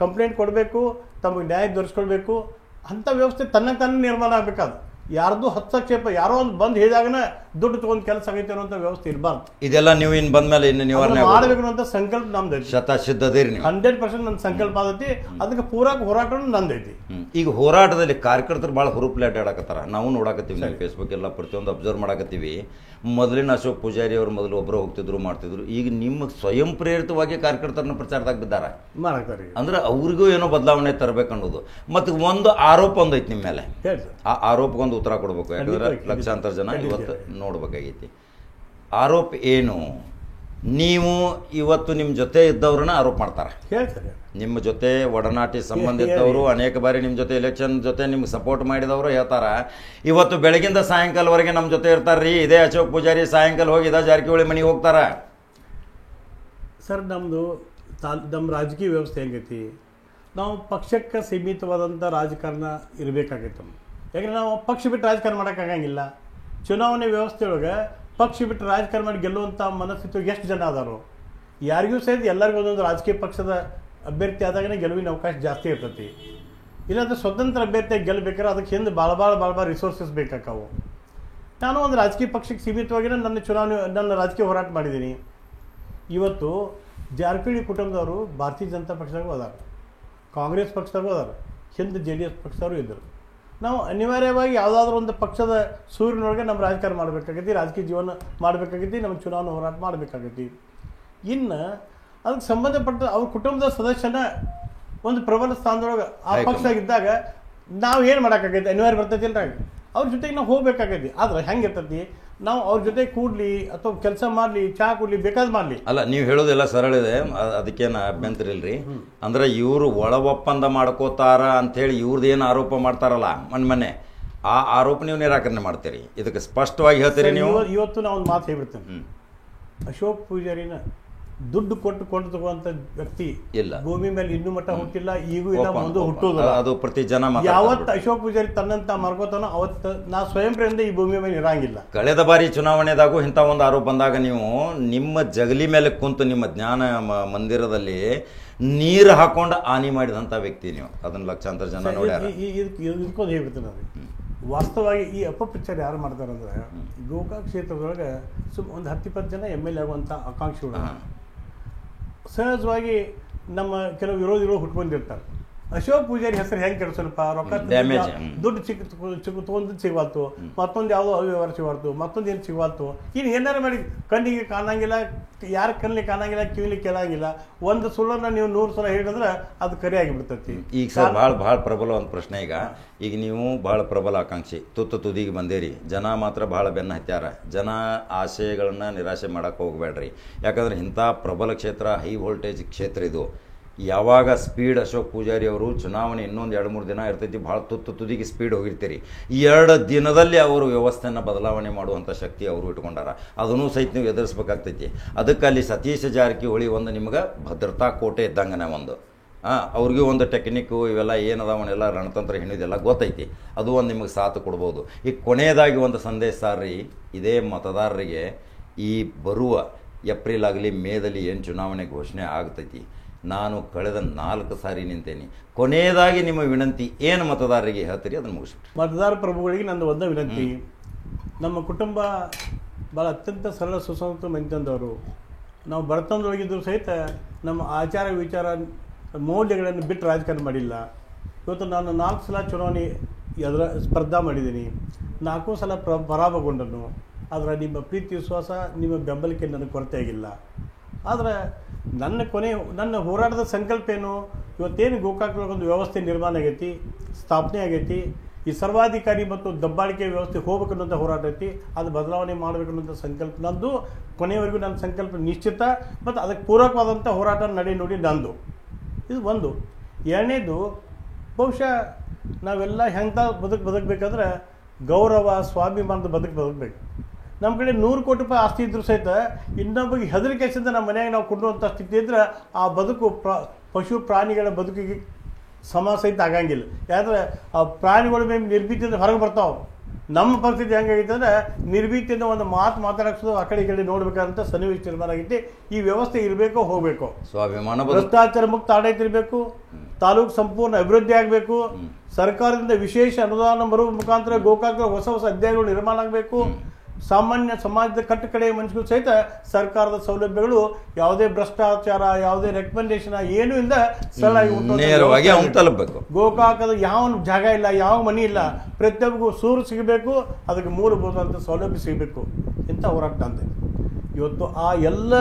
ಕಂಪ್ಲೇಂಟ್ ಕೊಡಬೇಕು, ತಮಗೆ ನ್ಯಾಯ ದೊರಕಿಸ್ಕೊಳ್ಬೇಕು. ಅಂಥ ವ್ಯವಸ್ಥೆ ತನ್ನ ನಿರ್ಮಾಣ ಆಗಬೇಕಾದ. ಯಾರ್ದು ಹಸ್ತಕ್ಷೇಪ, ಯಾರೋ ಒಂದು ಬಂದು ಹೇಳಿದಾಗನ ದುಡ್ಡು ತೊಗೊಂಡು ಕೆಲಸ ಆಗೈತೆ ಅನ್ನೋಂಥ ವ್ಯವಸ್ಥೆ ಇರಬಾರ್ದು. ಇದೆಲ್ಲ ನೀವು ಇನ್ನು ಬಂದ್ಮೇಲೆ ಇನ್ನು ನಿವಾರಣೆ ಮಾಡಬೇಕು ಅನ್ನೋಂಥ ಸಂಕಲ್ಪ ನಮ್ದು ಶತಸಿದ್ಧದಿರಿ. 100% ನನ್ನ ಸಂಕಲ್ಪ ಆದೈತಿ. ಅದಕ್ಕೆ ಪೂರಕ ಹೋರಾಟ ನಂದೈತಿ. ಈಗ ಹೋರಾಟದಲ್ಲಿ ಕಾರ್ಯಕರ್ತರು ಭಾಳ ಹುರುಪ್ಲೆ ಅಡ್ಡಾಡಕತ್ತಾರ. ನಾವು ನೋಡಕತ್ತೀವಿ, ನಾವು ಫೇಸ್ಬುಕ್ ಎಲ್ಲ ಪ್ರತಿಯೊಂದು ಅಬ್ಸರ್ವ್ ಮಾಡಕತ್ತೀವಿ. ಮೊದಲಿನ ಅಶೋಕ್ ಪೂಜಾರಿ ಅವರು ಮೊದಲು ಒಬ್ಬರು ಹೋಗ್ತಿದ್ರು ಮಾಡ್ತಿದ್ರು. ಈಗ ನಿಮ್ಮ ಸ್ವಯಂ ಪ್ರೇರಿತವಾಗಿ ಕಾರ್ಯಕರ್ತರನ್ನ ಪ್ರಚಾರದಾಗ ಬಿದ್ದಾರೆ ಮಾಡಾಕ್ತಾರೆ. ಅಂದ್ರೆ ಅವ್ರಿಗೂ ಏನೋ ಬದಲಾವಣೆ ತರಬೇಕನ್ನೋದು. ಮತ್ತು ಒಂದು ಆರೋಪ ಒಂದೈತಿ ನಿಮ್ಮ ಮೇಲೆ. ಆ ಆರೋಪಕ್ಕೊಂದು ಉತ್ತರ ಕೊಡ್ಬೇಕು, ಯಾಕಂದ್ರೆ ಲಕ್ಷಾಂತರ ಜನ ಇವತ್ತು ನೋಡ್ಬೇಕಾಗೈತಿ. ಆರೋಪ ಏನು? ನೀವು ಇವತ್ತು ನಿಮ್ಮ ಜೊತೆ ಇದ್ದವ್ರನ್ನ ಆರೋಪ ಮಾಡ್ತಾರೆ. ನಿಮ್ಮ ಜೊತೆ ಒಡನಾಟಿ ಸಂಬಂಧ ಇದ್ದವರು, ಅನೇಕ ಬಾರಿ ನಿಮ್ಮ ಜೊತೆ ಎಲೆಕ್ಷನ್ ಜೊತೆ ನಿಮ್ಗೆ ಸಪೋರ್ಟ್ ಮಾಡಿದವರು ಹೇಳ್ತಾರ, ಇವತ್ತು ಬೆಳಗಿಂದ ಸಾಯಂಕಾಲವರೆಗೆ ನಮ್ಮ ಜೊತೆ ಇರ್ತಾರ್ರಿ ಇದೇ ಅಶೋಕ್ ಪೂಜಾರಿ, ಸಾಯಂಕಾಲ ಹೋಗಿ ಇದೇ ಜಾರಕಿಹೊಳಿ ಮನೆಗೆ ಹೋಗ್ತಾರ. ಸರ್, ನಮ್ಮ ರಾಜಕೀಯ ವ್ಯವಸ್ಥೆ ಹೆಂಗೈತಿ, ನಾವು ಪಕ್ಷಕ್ಕೆ ಸೀಮಿತವಾದಂಥ ರಾಜಕಾರಣ ಇರಬೇಕಾಗೈತೆ. ಯಾಕಂದ್ರೆ ನಾವು ಪಕ್ಷ ಬಿಟ್ಟು ರಾಜಕಾರಣ ಮಾಡೋಕ್ಕಾಗಂಗಿಲ್ಲ. ಚುನಾವಣೆ ವ್ಯವಸ್ಥೆಯೊಳಗೆ ಪಕ್ಷ ಬಿಟ್ಟು ರಾಜಕಾರಣ ಮಾಡಿ ಗೆಲ್ಲುವಂಥ ಮನಸ್ಥಿತಿ ಎಷ್ಟು ಜನ ಅದಾರೋ, ಯಾರಿಗೂ ಸಹಿತ ಎಲ್ಲರಿಗೂ ಒಂದೊಂದು ರಾಜಕೀಯ ಪಕ್ಷದ ಅಭ್ಯರ್ಥಿ ಆದಾಗನೇ ಗೆಲುವಿನ ಅವಕಾಶ ಜಾಸ್ತಿ ಇರ್ತೈತಿ. ಇಲ್ಲಾಂದ್ರೆ ಸ್ವತಂತ್ರ ಅಭ್ಯರ್ಥಿಯಾಗಿ ಗೆಲ್ಲಬೇಕಾದ್ರೆ ಅದಕ್ಕೆ ಹಿಂದೆ ಭಾಳ ರಿಸೋರ್ಸಸ್ ಬೇಕಾಕಾವು. ನಾನು ಒಂದು ರಾಜಕೀಯ ಪಕ್ಷಕ್ಕೆ ಸೀಮಿತವಾಗಿ ನನ್ನ ರಾಜಕೀಯ ಹೋರಾಟ ಮಾಡಿದ್ದೀನಿ. ಇವತ್ತು ಜಾರಕಿಹೊಳಿ ಕುಟುಂಬದವರು ಭಾರತೀಯ ಜನತಾ ಪಕ್ಷದಾಗೂ ಅದಾರ, ಕಾಂಗ್ರೆಸ್ ಪಕ್ಷದಾಗೂ ಅದಾರ, ಹಿಂದೆ JDS ಪಕ್ಷದವರು ಇದ್ದರು. ನಾವು ಅನಿವಾರ್ಯವಾಗಿ ಯಾವುದಾದ್ರೂ ಒಂದು ಪಕ್ಷದ ಸೂರಿನೊಳಗೆ ನಮ್ಮ ರಾಜಕಾರಣ ಮಾಡಬೇಕಾಗೈತಿ, ರಾಜಕೀಯ ಜೀವನ ಮಾಡಬೇಕಾಗೈತಿ, ನಮ್ಮ ಚುನಾವಣಾ ಹೋರಾಟ ಮಾಡಬೇಕಾಗೈತಿ. ಇನ್ನು ಅದಕ್ಕೆ ಸಂಬಂಧಪಟ್ಟ ಅವ್ರ ಕುಟುಂಬದ ಸದಸ್ಯನ ಒಂದು ಪ್ರಬಲ ಸ್ಥಾನದೊಳಗೆ ಆ ಪಕ್ಷದಾಗಿದ್ದಾಗ ನಾವು ಏನು ಮಾಡೋಕ್ಕಾಗೈತಿ, ಅನಿವಾರ್ಯ ಬರ್ತೈತಿ ಇಲ್ಲ, ಅವ್ರ ಜೊತೆಗೆ ನಾವು ಹೋಗ್ಬೇಕಾಗೈತಿ. ಆದ್ರೆ ಹೆಂಗಿರ್ತೈತಿ, ನಾವು ಅವ್ರ ಜೊತೆ ಕೂಡ್ಲಿ ಅಥವಾ ಕೆಲಸ ಮಾಡಲಿ, ಚಹಾ ಕುಡ್ಲಿ, ಬೇಕಾದ್ ಮಾಡಲಿ. ಅಲ್ಲ, ನೀವು ಹೇಳೋದೆಲ್ಲ ಸರಳ ಇದೆ, ಅದಕ್ಕೇನು ಅಭ್ಯಂತರ ಇಲ್ರಿ. ಅಂದ್ರೆ ಇವರು ಒಳ ಒಪ್ಪಂದ ಮಾಡ್ಕೋತಾರ ಅಂಥೇಳಿ ಇವ್ರದ್ದು ಏನು ಆರೋಪ ಮಾಡ್ತಾರಲ್ಲ ಮೊನ್ನೆ, ಆ ಆರೋಪ ನೀವು ನಿರಾಕರಣೆ ಮಾಡ್ತೀರಿ. ಇದಕ್ಕೆ ಸ್ಪಷ್ಟವಾಗಿ ಹೇಳ್ತೀರಿ ನೀವು. ಇವತ್ತು ನಾವು ಒಂದು ಮಾತು ಹೇಳ್ಬಿಡ್ತೇನೆ, ಅಶೋಕ್ ಪೂಜಾರಿನ ದುಡ್ಡು ಕೊಟ್ಟು ತಗೋಂತ ವ್ಯಕ್ತಿ ಇಲ್ಲ, ಭೂಮಿ ಮೇಲೆ ಇನ್ನೂ ಮಟ್ಟ ಹುಟ್ಟಿಲ್ಲ, ಈಗೂ ಇಲ್ಲ, ಮುಂದೆ ಹುಟ್ಟೋದು. ಅದು ಪ್ರತಿ ಜನ ಯಾವತ್ತು ಅಶೋಕ್ ಪೂಜಾರಿ ತನ್ನಂತ ಮರ್ಕೋತಾನೋ ಅವತ್ತು ನಾ ಸ್ವಯಂ ಪ್ರೇರಣೆ ಈ ಭೂಮಿ ಮೇಲೆ ಇರಂಗಿಲ್ಲ. ಕಳೆದ ಬಾರಿ ಚುನಾವಣೆದಾಗೂ ಇಂಥ ಒಂದು ಆರೋಪ ಬಂದಾಗ ನೀವು ನಿಮ್ಮ ಜಗಲಿ ಮೇಲೆ ಕುಂತು ನಿಮ್ಮ ಜ್ಞಾನ ಮಂದಿರದಲ್ಲಿ ನೀರು ಹಾಕೊಂಡು ಹಾನಿ ಮಾಡಿದಂಥ ವ್ಯಕ್ತಿ ನೀವು. ಅದನ್ನ ಲಕ್ಷಾಂತರ ಜನ ನೋಡ್ಯಾರ. ಇದಕ್ಕೊಂದು ಹೇಳ್ಬಿಡ್ತೀನಿ ಅದು. ವಾಸ್ತವವಾಗಿ ಈ ಅಪಪ್ರಚಾರ ಯಾರು ಮಾಡ್ತಾರಂದ್ರೆ, ಗೋಕಾಕ್ ಕ್ಷೇತ್ರದೊಳಗೆ ಒಂದು 10-20 ಜನ MLA ಆಗುವಂಥ ಆಕಾಂಕ್ಷಿಗಳು ಸಹಜವಾಗಿ ನಮ್ಮ ಕೆಲವು ವಿರೋಧಿಗಳು ಹುಟ್ಕೊಂಡಿರ್ತಾರೆ. ಅಶೋಕ್ ಪೂಜಾರಿ ಹೆಸರು ಹೆಂಗೆ ಕೆಡಿಸಲ್ಪ, ರೊಕ್ಕ ದುಡ್ಡು ತೊಗೊಂಡು ಸಿಗವಾತು, ಮತ್ತೊಂದು ಯಾವುದೋ ಅವ್ಯವಹಾರ ಸಿಗವಾರ್ತು, ಮತ್ತೊಂದು ಏನು ಸಿಗವಾತು. ಇನ್ನು ಏನಾರು ಮಾಡಿ ಕಣ್ಣಿಗೆ ಕಾಣಂಗಿಲ್ಲ, ಯಾರು ಕಣ್ಣಿಗೆ ಕಾಣಂಗಿಲ್ಲ, ಕಿವಿಲಿ ಕೇಳಂಗಿಲ್ಲ. ಒಂದು ಸುಳ್ಳನ್ನ ನೀವು 100 ಸಲ ಹೇಳಿದ್ರೆ ಅದು ಕರೆ ಆಗಿಬಿಡ್ತೈತಿ. ಈಗ ಸರ್ ಭಾಳ ಪ್ರಬಲ ಒಂದು ಪ್ರಶ್ನೆ. ಈಗ ನೀವು ಭಾಳ ಪ್ರಬಲ ಆಕಾಂಕ್ಷಿ, ತುದಿಗೆ ಬಂದೇರಿ. ಜನ ಮಾತ್ರ ಭಾಳ ಬೆನ್ನ ಹತ್ಯಾರ. ಜನ ಆಶಯಗಳನ್ನ ನಿರಾಶೆ ಮಾಡಕ್ಕೆ ಹೋಗ್ಬೇಡ್ರಿ. ಯಾಕಂದ್ರೆ ಇಂಥ ಪ್ರಬಲ ಕ್ಷೇತ್ರ, ಹೈ ವೋಲ್ಟೇಜ್ ಕ್ಷೇತ್ರ ಇದು. ಯಾವಾಗ ಸ್ಪೀಡ್ ಅಶೋಕ್ ಪೂಜಾರಿ ಅವರು ಚುನಾವಣೆ ಇನ್ನೊಂದು 2-3 ದಿನ ಇರ್ತೈತಿ, ಭಾಳ ತುದಿಗೆ ಸ್ಪೀಡ್ ಹೋಗಿರ್ತೀರಿ. 2 ದಿನದಲ್ಲಿ ಅವರು ವ್ಯವಸ್ಥೆಯನ್ನು ಬದಲಾವಣೆ ಮಾಡುವಂಥ ಶಕ್ತಿ ಅವರು ಇಟ್ಕೊಂಡಾರ. ಅದನ್ನು ಸಹಿತ ನೀವು ಎದುರಿಸ್ಬೇಕಾಗ್ತೈತಿ. ಅದಕ್ಕೆ ಅಲ್ಲಿ ಸತೀಶ್ ಜಾರಕಿಹೊಳಿ ಒಂದು ನಿಮ್ಗೆ ಭದ್ರತಾ ಕೋಟೆ ಇದ್ದಂಗನೆ ಒಂದು. ಅವ್ರಿಗೂ ಒಂದು ಟೆಕ್ನಿಕ್ಕು ಇವೆಲ್ಲ ಏನದಾವನ್ನೆಲ್ಲ ರಣತಂತ್ರ ಹೆಣ್ಣಿದೆಲ್ಲ ಗೊತ್ತೈತಿ. ಅದು ಒಂದು ನಿಮಗೆ ಸಾಥ್ ಕೊಡ್ಬೋದು. ಈಗ ಕೊನೆಯದಾಗಿ ಒಂದು ಸಂದೇಶ ಸಾರ್ರಿ, ಇದೇ ಮತದಾರರಿಗೆ ಈ ಬರುವ ಏಪ್ರಿಲ್ ಆಗಲಿ ಮೇದಲ್ಲಿ ಏನು ಚುನಾವಣೆ ಘೋಷಣೆ ಆಗ್ತೈತಿ, ನಾನು ಕಳೆದ 4 ಸಾರಿ ನಿಂತೇನೆ. ಕೊನೆಯದಾಗಿ ನಿಮ್ಮ ವಿನಂತಿ ಏನು ಮತದಾರರಿಗೆ ಹೇಳ್ತೀರಿ, ಅದನ್ನು ಮುಗಿಸ್ಬಿಟ್ರಿ. ಮತದಾರ ಪ್ರಭುಗಳಿಗೆ ನಂದು ಒಂದೇ ವಿನಂತಿ, ನಮ್ಮ ಕುಟುಂಬ ಭಾಳ ಅತ್ಯಂತ ಸರಳ ಸುಸಂಸ್ಕೃತ ಮಂದಿದವರು. ನಾವು ಬಡತನದೊಳಗಿದ್ದರೂ ಸಹಿತ ನಮ್ಮ ಆಚಾರ ವಿಚಾರ ಮೌಲ್ಯಗಳನ್ನು ಬಿಟ್ಟು ರಾಜಕಾರಣ ಮಾಡಿಲ್ಲ. ಇವತ್ತು ನಾನು 4 ಸಲ ಚುನಾವಣೆ ಸ್ಪರ್ಧಾ ಮಾಡಿದ್ದೀನಿ, 4 ಸಲ ಪರಾಭವಗೊಂಡನು. ಆದರೆ ನಿಮ್ಮ ಪ್ರೀತಿ ವಿಶ್ವಾಸ, ನಿಮ್ಮ ಬೆಂಬಲಿಕೆ ನನಗೆ ಕೊರತೆ ಆಗಿಲ್ಲ. ಆದರೆ ನನ್ನ ಹೋರಾಟದ ಸಂಕಲ್ಪ ಏನು, ಇವತ್ತೇನು ಗೋಕಾಕ್ದೊಳಗೊಂದು ವ್ಯವಸ್ಥೆ ನಿರ್ಮಾಣ ಆಗೈತಿ, ಸ್ಥಾಪನೆ ಆಗೈತಿ. ಈ ಸರ್ವಾಧಿಕಾರಿ ಮತ್ತು ದಬ್ಬಾಳಿಕೆ ವ್ಯವಸ್ಥೆ ಹೋಗ್ಬೇಕನ್ನೋಂಥ ಹೋರಾಟ ಐತಿ. ಅದು ಬದಲಾವಣೆ ಮಾಡಬೇಕನ್ನೋಂಥ ಸಂಕಲ್ಪ ನಂದು. ಕೊನೆಯವರೆಗೂ ನನ್ನ ಸಂಕಲ್ಪ ನಿಶ್ಚಿತ ಮತ್ತು ಅದಕ್ಕೆ ಪೂರಕವಾದಂಥ ಹೋರಾಟ ನೋಡಿ ನಂದು. ಇದು ಒಂದು. ಎರಡನೇದು, ಬಹುಶಃ ನಾವೆಲ್ಲ ಹೆಂಗೆ ಬದುಕಬೇಕಾದ್ರೆ ಗೌರವ ಸ್ವಾಭಿಮಾನದ ಬದುಕಬೇಕು. ನಮ್ಮ ಕಡೆ 100 ಕೋಟಿ ರೂಪಾಯಿ ಆಸ್ತಿ ಇದ್ರೂ ಸಹಿತ ಇನ್ನೊಬ್ಬರಿಗೆ ಹೆದರಿಕೆಯಿಂದ ನಮ್ಮ ಮನೆಯಾಗ ನಾವು ಕೊಡುವಂಥ ಸ್ಥಿತಿ ಇದ್ರೆ ಆ ಬದುಕು ಪಶು ಪ್ರಾಣಿಗಳ ಬದುಕಿಗೆ ಸಮ ಸಹಿತ ಆಗಂಗಿಲ್ಲ. ಯಾಕಂದ್ರೆ ಆ ಪ್ರಾಣಿಗಳ ಮೇಲೆ ನಿರ್ಭೀತಿಯಿಂದ ಹೊರಗೆ ಬರ್ತಾವೆ. ನಮ್ಮ ಪರಿಸ್ಥಿತಿ ಹೆಂಗಾಗೈತೆ ಅಂದರೆ ನಿರ್ಭೀತಿಯಿಂದ ಒಂದು ಮಾತಾಡೋದು ಆ ಕಡೆ ಈ ಕಡೆ ನೋಡ್ಬೇಕಾದಂಥ ಸನ್ನಿವೇಶ ನಿರ್ಮಾಣ ಆಗೈತಿ. ಈ ವ್ಯವಸ್ಥೆ ಇರಬೇಕು, ಹೋಗಬೇಕು. ಸ್ವಾಭಿಮಾನ, ಭ್ರಷ್ಟಾಚಾರ ಮುಕ್ತ ಆಡಳಿತ ಇರಬೇಕು. ತಾಲೂಕು ಸಂಪೂರ್ಣ ಅಭಿವೃದ್ಧಿ ಆಗಬೇಕು. ಸರ್ಕಾರದಿಂದ ವಿಶೇಷ ಅನುದಾನ ಬರುವ ಮುಖಾಂತರ ಗೋಕಾಕ ಹೊಸ ಅಧ್ಯಾಯಗಳು ನಿರ್ಮಾಣ ಆಗಬೇಕು. ಸಾಮಾನ್ಯ ಸಮಾಜದ ಕಟ್ಟಕಡೆ ಮನುಷ್ಯರು ಸಹಿತ ಸರ್ಕಾರದ ಸೌಲಭ್ಯಗಳು ಯಾವುದೇ ಭ್ರಷ್ಟಾಚಾರ, ಯಾವುದೇ ರೆಕಮೆಂಡೇಶನ್ ಏನೂ ಇಲ್ಲ, ಸರಳಾಗಿ ತಲುಪಬೇಕು. ಗೋಕಾಕದ ಯಾವ ಜಾಗ ಇಲ್ಲ, ಯಾವ ಮನೆ ಇಲ್ಲ, ಪ್ರತಿಯೊಬ್ಬರಿಗೂ ಸೂರು ಸಿಗಬೇಕು, ಅದಕ್ಕೆ ಮೂಲಭೂತವಾದಂಥ ಸೌಲಭ್ಯ ಸಿಗಬೇಕು. ಇಂಥ ಹೋರಾಟ ಅಂತ ಇವತ್ತು ಆ ಎಲ್ಲ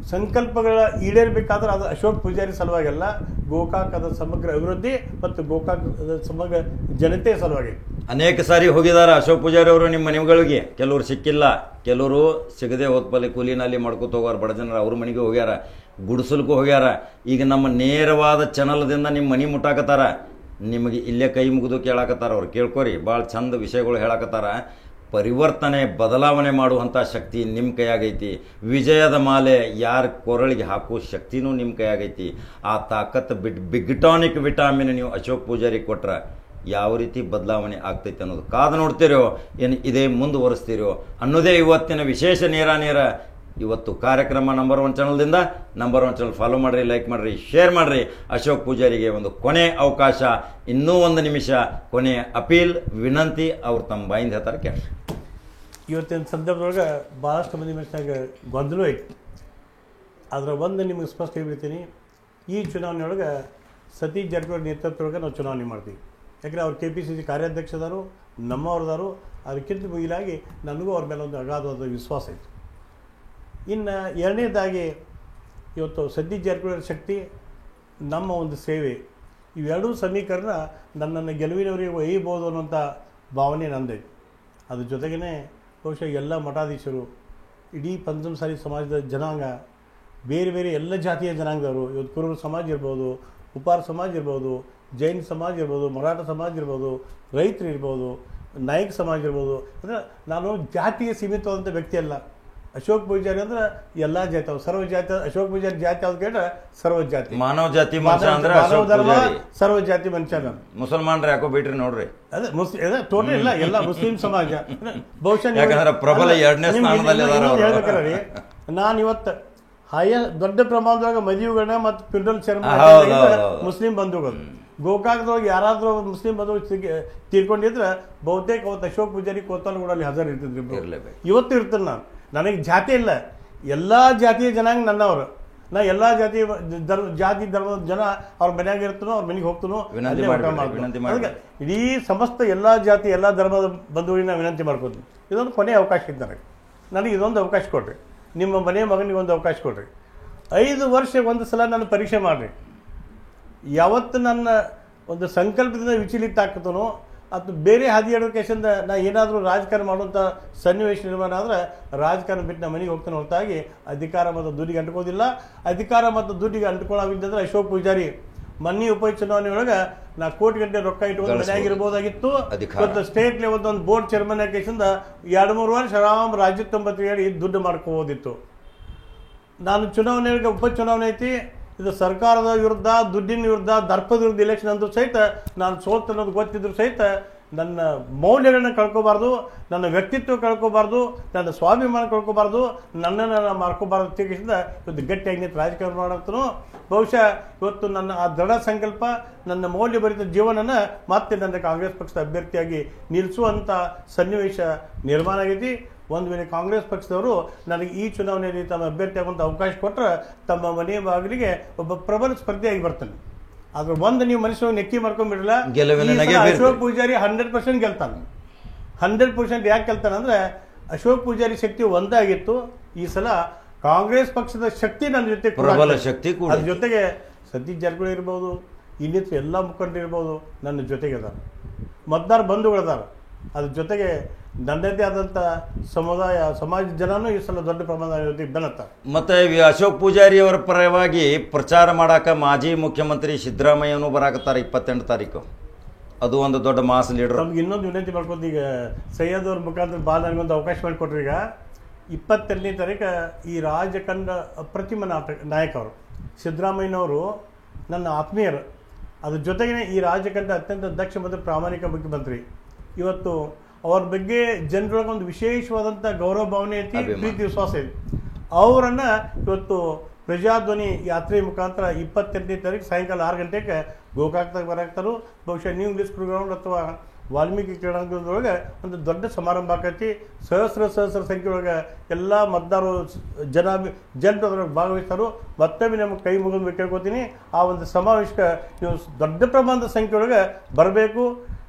ಸಂಕಲ್ಪಗಳ ಈಡೇರಬೇಕಾದ್ರೆ ಅದು ಅಶೋಕ್ ಪೂಜಾರಿ ಸಲುವಾಗಿಲ್ಲ, ಗೋಕಾಕದ ಸಮಗ್ರ ಅಭಿವೃದ್ಧಿ ಮತ್ತು ಗೋಕಾಕದ ಸಮಗ್ರ ಜನತೆಯ ಸಲುವಾಗಿ. ಅನೇಕ ಸಾರಿ ಹೋಗಿದ್ದಾರೆ ಅಶೋಕ್ ಪೂಜಾರಿ ಅವರು ನಿಮ್ಮ ಮನೆಗಳಿಗೆ. ಕೆಲವರು ಸಿಕ್ಕಿಲ್ಲ, ಕೆಲವರು ಸಿಗದೆ ಹೋದ್ಪಲ್ಲಿ ಕೂಲಿನಲ್ಲಿ ಮಾಡ್ಕೊತ ಹೋಗಾರ. ಬಡ ಜನರು ಅವ್ರ ಮನೆಗೆ ಹೋಗ್ಯಾರ, ಗುಡಿಸಲ್ಗೂ ಹೋಗ್ಯಾರ. ಈಗ ನಮ್ಮ ನೇರವಾದ ಚಾನಲ್ದಿಂದ ನಿಮ್ಮ ಮನೆ ಮುಟ್ಟಾಕತ್ತಾರ. ನಿಮಗೆ ಇಲ್ಲೇ ಕೈ ಮುಗಿದು ಕೇಳಾಕತ್ತಾರ. ಅವ್ರು ಕೇಳ್ಕೊರಿ, ಭಾಳ ಚಂದ ವಿಷಯಗಳು ಹೇಳಾಕತ್ತಾರ. ಪರಿವರ್ತನೆ, ಬದಲಾವಣೆ ಮಾಡುವಂಥ ಶಕ್ತಿ ನಿಮ್ಮ ಕೈಯಾಗೈತಿ. ವಿಜಯದ ಮಾಲೆ ಯಾರ ಕೊರಳಿಗೆ ಹಾಕೋ ಶಕ್ತಿನೂ ನಿಮ್ಮ ಕೈಯಾಗೈತಿ. ಆ ತಾಕತ್ ಬಿಗ್ಟಾನಿಕ್ ವಿಟಾಮಿನ್ ನೀವು ಅಶೋಕ್ ಪೂಜಾರಿ ಕೊಟ್ರೆ ಯಾವ ರೀತಿ ಬದಲಾವಣೆ ಆಗ್ತೈತೆ ಅನ್ನೋದು ಕಾದು ನೋಡ್ತೀರೋ, ಏನು ಇದೇ ಮುಂದುವರಿಸ್ತೀರೋ ಅನ್ನೋದೇ ಇವತ್ತಿನ ವಿಶೇಷ ನೇರ ಇವತ್ತು ಕಾರ್ಯಕ್ರಮ. ನಂಬರ್ 1 ಚಾನಲ್ದಿಂದ ನಂಬರ್ 1 ಚಾನಲ್ ಫಾಲೋ ಮಾಡಿರಿ, ಲೈಕ್ ಮಾಡಿರಿ, ಶೇರ್ ಮಾಡಿರಿ. ಅಶೋಕ್ ಪೂಜಾರಿಗೆ ಒಂದು ಕೊನೆ ಅವಕಾಶ, ಇನ್ನೂ 1 ನಿಮಿಷ ಕೊನೆ ಅಪೀಲ್, ವಿನಂತಿ. ಅವ್ರು ತಮ್ಮ ಬಾಯಿಂದ ಹೇಳ್ತಾರೆ, ಕೇಳಿ. ಇವತ್ತಿನ ಸಂದರ್ಭದೊಳಗೆ ಭಾಳಷ್ಟು ಮಂದಿ ಮನುಷ್ಯನಾಗ ಗೊಂದಲ ಐತಿ. ಅದರ ಒಂದು ನಿಮಗೆ ಸ್ಪಷ್ಟ ಹೇಳ್ಬಿಡ್ತೀನಿ. ಈ ಚುನಾವಣೆಯೊಳಗೆ ಸತೀಶ್ ಜಾರಕಿಹೊಳಿ ನೇತೃತ್ವದೊಳಗೆ ನಾವು ಚುನಾವಣೆ ಮಾಡ್ತೀವಿ. ಯಾಕಂದರೆ ಅವ್ರು KPCC ಕಾರ್ಯಾಧ್ಯಕ್ಷದಾರು, ನಮ್ಮವ್ರದಾರು. ಅದಕ್ಕಿಂತ ಮುಗಿಲಾಗಿ ನನಗೂ ಅವ್ರ ಮೇಲೆ ಒಂದು ಅಗಾಧವಾದ ವಿಶ್ವಾಸ ಐತಿ. ಇನ್ನು ಎರಡನೇದಾಗಿ ಇವತ್ತು ಸತೀಶ್ ಜಾರಕಿಹೊಳಿ ಶಕ್ತಿ, ನಮ್ಮ ಒಂದು ಸೇವೆ, ಇವೆರಡೂ ಸಮೀಕರಣ ನನ್ನನ್ನು ಗೆಲುವಿನವರಿಗೆ ಒಯ್ಯಬಹುದು ಅನ್ನೋಂಥ ಭಾವನೆ ನಂದೈತಿ. ಅದ್ರ ಜೊತೆಗೇ ಬಹುಶಃ ಎಲ್ಲ ಮಠಾಧೀಶರು, ಇಡೀ ಪಂಚಮಸಾಲಿ ಸಮಾಜದ ಜನಾಂಗ, ಬೇರೆ ಬೇರೆ ಎಲ್ಲ ಜಾತಿಯ ಜನಾಂಗದವರು, ಇವತ್ತು ಕುರುಬ ಸಮಾಜ ಇರ್ಬೋದು, ಉಪಾರ ಸಮಾಜ ಇರ್ಬೋದು, ಜೈನ ಸಮಾಜ ಇರ್ಬೋದು, ಮರಾಠ ಸಮಾಜ ಇರ್ಬೋದು, ರೈತರು ಇರ್ಬೋದು, ನಾಯಕ ಸಮಾಜ ಇರ್ಬೋದು. ಅಂದರೆ ನಾನು ಜಾತಿಗೆ ಸೀಮಿತವಾದಂಥ ವ್ಯಕ್ತಿ ಅಲ್ಲ. ಅಶೋಕ್ ಪೂಜಾರಿ ಅಂದ್ರೆ ಎಲ್ಲ ಜಾತಿ, ಸರ್ವ ಜಾತಿ. ಅಶೋಕ್ ಪೂಜಾರಿ ಜಾತಿ ಯಾವ್ದು ಕೇಳಿದ್ರೆ ಸರ್ವ ಜಾತಿ, ಮಾನವ ಜಾತಿ ಮನುಷ್ಯ ಅಂದ್ರೆ ಅಶೋಕ್ ಪೂಜಾರಿ. ಸರ್ವ ಜಾತಿ ಮನುಷ್ಯ. ನಾನು ಮುಸಲ್ಮಾನ್ರು ಯಾಕೋ ಬಿಟ್ರಿ ನೋಡ್ರಿ, ಅದೇ ಟೋಟಲ್ ಇಲ್ಲ, ಎಲ್ಲ ಮುಸ್ಲಿಂ ಸಮಾಜ. ಬಹುಶಃ ಯಾಕಂದ್ರೆ ಪ್ರಬಲ 2ನೇ ಸ್ಥಾನದಲ್ಲಿ ಹೇಳ್ಬೇಕಾರೆ ನಾನು ಇವತ್ತು ದೊಡ್ಡ ಪ್ರಮಾಣದೊಳಗೆ ಮದುವೆಗಳನ್ನ ಮತ್ತು ಫ್ಯೂನರಲ್ ಸೆರೆಮನಿ ಮುಸ್ಲಿಂ ಬಂಧುಗಳು. ಗೋಕಾಕದೊಳಗೆ ಯಾರಾದರೂ ಮುಸ್ಲಿಂ ಬಂಧುಗಳು ತೀರ್ಕೊಂಡಿದ್ರೆ ಬಹುತೇಕ ಅವತ್ತು ಅಶೋಕ್ ಪೂಜಾರಿ ಕೋತಾಲಗೂಡ ಅಲ್ಲಿ ಹಾಜರು ಇರ್ತಿದ್ರು. ಇವತ್ತು ಇರ್ತೀನಿ ನಾನು. ನನಗೆ ಜಾತಿ ಇಲ್ಲ, ಎಲ್ಲ ಜಾತಿಯ ಜನಾಂಗ ನನ್ನವರು. ನಾ ಎಲ್ಲ ಜಾತಿ ಧರ್ಮದ ಜನ ಅವ್ರ ಮನ್ಯಾಗ ಇರ್ತಾನೋ, ಅವ್ರ ಮನೆಗೆ ಹೋಗ್ತಾನೋ, ಅದಕ್ಕೆ ಇಡೀ ಸಮಸ್ತ ಎಲ್ಲ ಜಾತಿ ಎಲ್ಲ ಧರ್ಮದ ಬಂಧುಗಳಿಗೆ ನಾನು ವಿನಂತಿ ಮಾಡ್ಕೊತೀನಿ. ಇದೊಂದು ಕೊನೆಯ ಅವಕಾಶ ಇತ್ತು ನನಗೆ ಇದೊಂದು ಅವಕಾಶ ಕೊಡ್ರಿ. ನಿಮ್ಮ ಮನೆ ಮಗನಿಗೆ ಒಂದು ಅವಕಾಶ ಕೊಡ್ರಿ. 5 ವರ್ಷ ಒಂದು ಸಲ ನಾನು ಪರೀಕ್ಷೆ ಮಾಡಿರಿ. ಯಾವತ್ತು ನನ್ನ ಒಂದು ಸಂಕಲ್ಪದಿಂದ ವಿಚಲಿತ ಆಗ್ತನೋ ಅದು ಬೇರೆ ಹಾದಿ ಎಡೋಕೇಶಂದ ನಾ ಏನಾದರೂ ರಾಜಕಾರಣ ಮಾಡುವಂಥ ಸನ್ನಿವೇಶ ನಿರ್ಮಾಣ ಆದರೆ ರಾಜಕಾರಣ ಬಿಟ್ಟು ನಮ್ಮ ಮನೆಗೆ ಹೋಗ್ತಾನೆ ಹೊರತಾಗಿ ಅಧಿಕಾರ ಮತ್ತು ದುಡ್ಡಿಗೆ ಅಂಟ್ಕೋದಿಲ್ಲ. ಅಧಿಕಾರ ಮತ್ತು ದುಡ್ಡಿಗೆ ಅಂಟ್ಕೊಳ್ಳೋದಿದ್ದಂದ್ರೆ ಅಶೋಕ್ ಪೂಜಾರಿ ಮೊನ್ನೆ ಉಪಚುನಾವಣೆ ಒಳಗೆ ನಾ ಕೋಟಿ ಗಂಟೆ ರೊಕ್ಕ ಇಟ್ಕೊಂಡು ಮನೆಯಾಗಿರ್ಬೋದಾಗಿತ್ತು. ಮತ್ತು ಸ್ಟೇಟ್ ಲೆವೆಲ್ ಒಂದು ಬೋರ್ಡ್ ಚೇರ್ಮನ್ ಹಾಕಿಸಿಂದ 2-3 ವರ್ಷ ಆರಾಮ್ ರಾಜ್ಯ 97 ದುಡ್ಡು ಮಾಡ್ಕೋಬೋದಿತ್ತು. ನಾನು ಚುನಾವಣೆಗೆ ಉಪಚುನಾವಣೆ ಐತಿ, ಇದು ಸರ್ಕಾರದ ವಿರುದ್ಧ, ದುಡ್ಡಿನ ವಿರುದ್ಧ, ದರ್ಪದ ವಿರುದ್ಧ ಎಲೆಕ್ಷನ್ ಅಂದ್ರೂ ಸಹಿತ ನಾನು ಸೋತ್ ಅನ್ನೋದು ಗೊತ್ತಿದ್ರು ಸಹಿತ ನನ್ನ ಮೌಲ್ಯಗಳನ್ನ ಕಳ್ಕೊಬಾರ್ದು, ನನ್ನ ವ್ಯಕ್ತಿತ್ವ ಕಳ್ಕೊಬಾರ್ದು, ನನ್ನ ಸ್ವಾಭಿಮಾನ ಕಳ್ಕೊಬಾರ್ದು, ನನ್ನನ್ನು ನಾನು ಮಾರ್ಕೋಬಾರ್ದು ತೆಗೆಸಿದ ಇವತ್ತು ಗಟ್ಟಿಯಾಗಿ ನಿಂತು ರಾಜಕಾರಣ ಮಾಡತ್ತನು. ಬಹುಶಃ ಇವತ್ತು ನನ್ನ ಆ ದೃಢ ಸಂಕಲ್ಪ, ನನ್ನ ಮೌಲ್ಯಭರಿತ ಜೀವನನ ಮತ್ತೆ ನನ್ನ ಕಾಂಗ್ರೆಸ್ ಪಕ್ಷದ ಅಭ್ಯರ್ಥಿಯಾಗಿ ನಿಲ್ಲಿಸುವಂಥ ಸನ್ನಿವೇಶ ನಿರ್ಮಾಣ ಆಗೈತಿ. ಒಂದು ವೇಳೆ ಕಾಂಗ್ರೆಸ್ ಪಕ್ಷದವರು ನನಗೆ ಈ ಚುನಾವಣೆಯಲ್ಲಿ ತಮ್ಮ ಅಭ್ಯರ್ಥಿ ಆಗುವಂಥ ಅವಕಾಶ ಕೊಟ್ಟರೆ ತಮ್ಮ ಮನೆ ಬಾಗಿಲಿಗೆ ಒಬ್ಬ ಪ್ರಬಲ ಸ್ಪರ್ಧಿಯಾಗಿ ಬರ್ತಾನೆ. ಆದ್ರೆ ಒಂದು ನೀವು ಮನುಷ್ಯ ನೆಕ್ಕಿ ಮಾಡ್ಕೊಂಡ್ಬಿಡಲ್ಲ. ಅಶೋಕ್ ಪೂಜಾರಿ 100% ಗೆಲ್ತಾನೆ. 100% ಯಾಕೆ ಗೆಲ್ತಾನೆ ಅಂದ್ರೆ ಅಶೋಕ್ ಪೂಜಾರಿ ಶಕ್ತಿ ಒಂದಾಗಿತ್ತು. ಈ ಸಲ ಕಾಂಗ್ರೆಸ್ ಪಕ್ಷದ ಶಕ್ತಿ ನನ್ನ ಜೊತೆ ಪ್ರಬಲ ಶಕ್ತಿ ಕೂಡ, ಅದ್ರ ಜೊತೆಗೆ ಸತೀಶ್ ಜಾರಕಿಹೊಳಿ ಇರ್ಬೋದು, ಇನ್ನಿತರ ಎಲ್ಲ ಮುಖಂಡರು ಇರ್ಬೋದು, ನನ್ನ ಜೊತೆಗೆ ಅದಾರ, ಮತದಾರ ಬಂಧುಗಳದಾರ. ಅದ್ರ ಜೊತೆಗೆ ನನ್ನದೇ ಆದಂಥ ಸಮುದಾಯ ಸಮಾಜ ಜನನೂ ಈ ಸಲ ದೊಡ್ಡ ಪ್ರಮಾಣದಲ್ಲಿ ಬೆನ್ನತ್ತಾರೆ. ಮತ್ತೆ ಅಶೋಕ್ ಪೂಜಾರಿ ಅವರ ಪರವಾಗಿ ಪ್ರಚಾರ ಮಾಡಾಕ ಮಾಜಿ ಮುಖ್ಯಮಂತ್ರಿ ಸಿದ್ದರಾಮಯ್ಯನೂ ಬರಾಕತ್ತಾರೆ 28 ತಾರೀಕು. ಅದು ಒಂದು ದೊಡ್ಡ ಮಾಸ್ ಲೀಡರ್. ನಮ್ಗೆ ಇನ್ನೊಂದು ವಿನಂತಿ ಮಾಡ್ಕೊಂಡು ಈಗ ಸೈಯದ್ ಅವ್ರ ಮುಖಾಂತರ ನನಗೊಂದು ಅವಕಾಶ ಮಾಡಿಕೊಟ್ರು. ಈಗ 22ನೇ ತಾರೀಕು ಈ ರಾಜಕಂಡ ಅಪ್ರತಿಮ ನಾಯಕ ಅವರು ಸಿದ್ದರಾಮಯ್ಯನವರು ನನ್ನ ಆತ್ಮೀಯರು. ಅದ್ರ ಜೊತೆಗೇ ಈ ರಾಜಕಂಡ ಅತ್ಯಂತ ದಕ್ಷ ಮತ್ತು ಪ್ರಾಮಾಣಿಕ ಮುಖ್ಯಮಂತ್ರಿ. ಇವತ್ತು ಅವ್ರ ಬಗ್ಗೆ ಜನರೊಳಗೆ ಒಂದು ವಿಶೇಷವಾದಂಥ ಗೌರವ ಭಾವನೆ ಐತಿ, ಪ್ರೀತಿ ವಿಶ್ವಾಸ ಇದೆ. ಅವರನ್ನು ಇವತ್ತು ಪ್ರಜಾಧ್ವನಿ ಯಾತ್ರೆ ಮುಖಾಂತರ 22ನೇ ತಾರೀಕು ಸಾಯಂಕಾಲ 6 ಗಂಟೆಗೆ ಗೋಕಾಕ್ದಾಗ ಬರಾಕ್ತಾರೋ. ಬಹುಶಃ ನ್ಯೂ ಇಂಗ್ಲೀಷ್ ಗ್ರೌಂಡ್ ಅಥವಾ ವಾಲ್ಮೀಕಿ ಕ್ರೀಡಾಂಗಣದೊಳಗೆ ಒಂದು ದೊಡ್ಡ ಸಮಾರಂಭ ಆಕೈತಿ. ಸಹಸ್ರ ಸಂಖ್ಯೆಯೊಳಗೆ ಎಲ್ಲ ಮತದಾರರು ಜನರು ಅದ್ರೊಳಗೆ ಭಾಗವಹಿಸ್ತಾರೋ. ಮತ್ತೊಮ್ಮೆ ನಮಗೆ ಕೈ ಮುಗಿದು ಕೇಳ್ಕೊತೀನಿ, ಆ ಒಂದು ಸಮಾವೇಶಕ್ಕೆ ನೀವು ದೊಡ್ಡ ಪ್ರಮಾಣದ ಸಂಖ್ಯೆಯೊಳಗೆ ಬರಬೇಕು.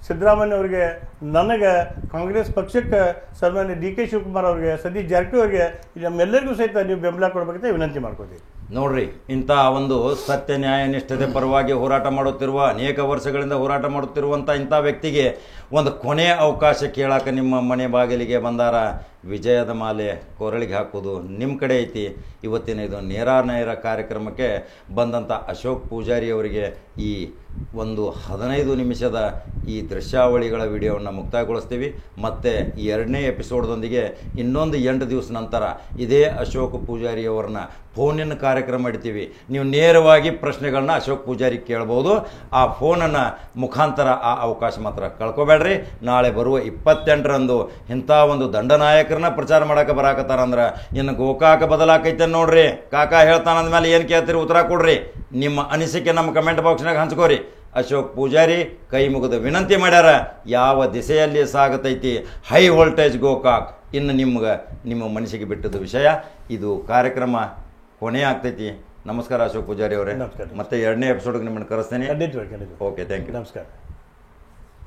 ಸಿದ್ದರಾಮಯ್ಯ ಅವರಿಗೆ, ನನಗೆ, ಕಾಂಗ್ರೆಸ್ ಪಕ್ಷಕ್ಕೆ, ಸನ್ಮಾನ್ಯ DK ಶಿವಕುಮಾರ್ ಅವರಿಗೆ, ಸತೀಶ್ ಜಾರಕಿಹೊಳಿ ಅವರಿಗೆ, ನಮ್ಮೆಲ್ಲರಿಗೂ ಸಹಿತ ನೀವು ಬೆಂಬಲ ಕೊಡಬೇಕಂತ ವಿನಂತಿ ಮಾಡ್ಕೊತೀವಿ. ನೋಡ್ರಿ, ಇಂಥ ಒಂದು ಸತ್ಯ ನ್ಯಾಯ ನಿಷ್ಠತೆ ಪರವಾಗಿ ಹೋರಾಟ ಮಾಡುತ್ತಿರುವ, ಅನೇಕ ವರ್ಷಗಳಿಂದ ಹೋರಾಟ ಮಾಡುತ್ತಿರುವಂಥ ಇಂಥ ವ್ಯಕ್ತಿಗೆ ಒಂದು ಕೊನೆಯ ಅವಕಾಶ ಕೇಳಕ್ಕೆ ನಿಮ್ಮ ಮನೆ ಬಾಗಿಲಿಗೆ ಬಂದಾರ. ವಿಜಯದ ಮಾಲೆ ಕೊರಳಿಗೆ ಹಾಕೋದು ನಿಮ್ಮ ಕಡೆ ಐತಿ. ಇವತ್ತಿನ ಇದು ನೇರ ಕಾರ್ಯಕ್ರಮಕ್ಕೆ ಬಂದಂಥ ಅಶೋಕ್ ಪೂಜಾರಿ ಅವರಿಗೆ ಈ ಒಂದು 15 ನಿಮಿಷದ ಈ ದೃಶ್ಯಾವಳಿಗಳ ವಿಡಿಯೋವನ್ನು ಮುಕ್ತಾಯಗೊಳಿಸ್ತೀವಿ. ಮತ್ತು ಈ 2ನೇ ಎಪಿಸೋಡ್ದೊಂದಿಗೆ ಇನ್ನೊಂದು 8 ದಿವಸ ನಂತರ ಇದೇ ಅಶೋಕ್ ಪೂಜಾರಿ ಅವರನ್ನ ಫೋನಿನ ಕಾರ್ಯಕ್ರಮ ಇಡ್ತೀವಿ. ನೀವು ನೇರವಾಗಿ ಪ್ರಶ್ನೆಗಳನ್ನ ಅಶೋಕ್ ಪೂಜಾರಿ ಕೇಳ್ಬೋದು. ಆ ಫೋನನ್ನು ಮುಖಾಂತರ ಆ ಅವಕಾಶ ಮಾತ್ರ ಕಳ್ಕೊಬೇಡ್ರಿ. ನಾಳೆ ಬರುವ 28ರಂದು ಇಂಥ ಒಂದು ದಂಡನಾಯಕರನ್ನ ಪ್ರಚಾರ ಮಾಡಕ್ಕೆ ಬರಾಕತ್ತಾರಂದ್ರೆ ಇನ್ನು ಗೋಕಾಕ ಬದಲಾಕೈತೆ ನೋಡ್ರಿ. ಕಾಕಾ ಹೇಳ್ತಾನ ಅಂದಮೇಲೆ ಏನು ಕೇಳ್ತೀರಿ, ಉತ್ತರ ಕೊಡ್ರಿ. ನಿಮ್ಮ ಅನಿಸಿಕೆ ನಮ್ಮ ಕಮೆಂಟ್ ಬಾಕ್ಸ್ನಾಗ ಹಂಚ್ಕೋರಿ. ಅಶೋಕ್ ಪೂಜಾರಿ ಕೈ ಮುಗಿದು ವಿನಂತಿ ಮಾಡ್ಯಾರ, ಯಾವ ದಿಸೆಯಲ್ಲಿ ಸಾಗತೈತಿ ಹೈ ವೋಲ್ಟೇಜ್ ಗೋಕಾಕ್ ಇನ್ನು ನಿಮ್ಮ ಮನಸ್ಸಿಗೆ ಬಿಟ್ಟದ ವಿಷಯ. ಇದು ಕಾರ್ಯಕ್ರಮ ಕೊನೆ ಆಗ್ತೈತಿ. ನಮಸ್ಕಾರ ಅಶೋಕ್ ಪೂಜಾರಿ ಅವರೇ. ಮತ್ತೆ 2ನೇ ಎಪಿಸೋಡ್ಗೆ ನಿಮ್ಮನ್ನು ಕರೆಸ್ತೇನೆ. ಖಂಡಿತವಾಗಿ. Okay, thank you. ನಮಸ್ಕಾರ.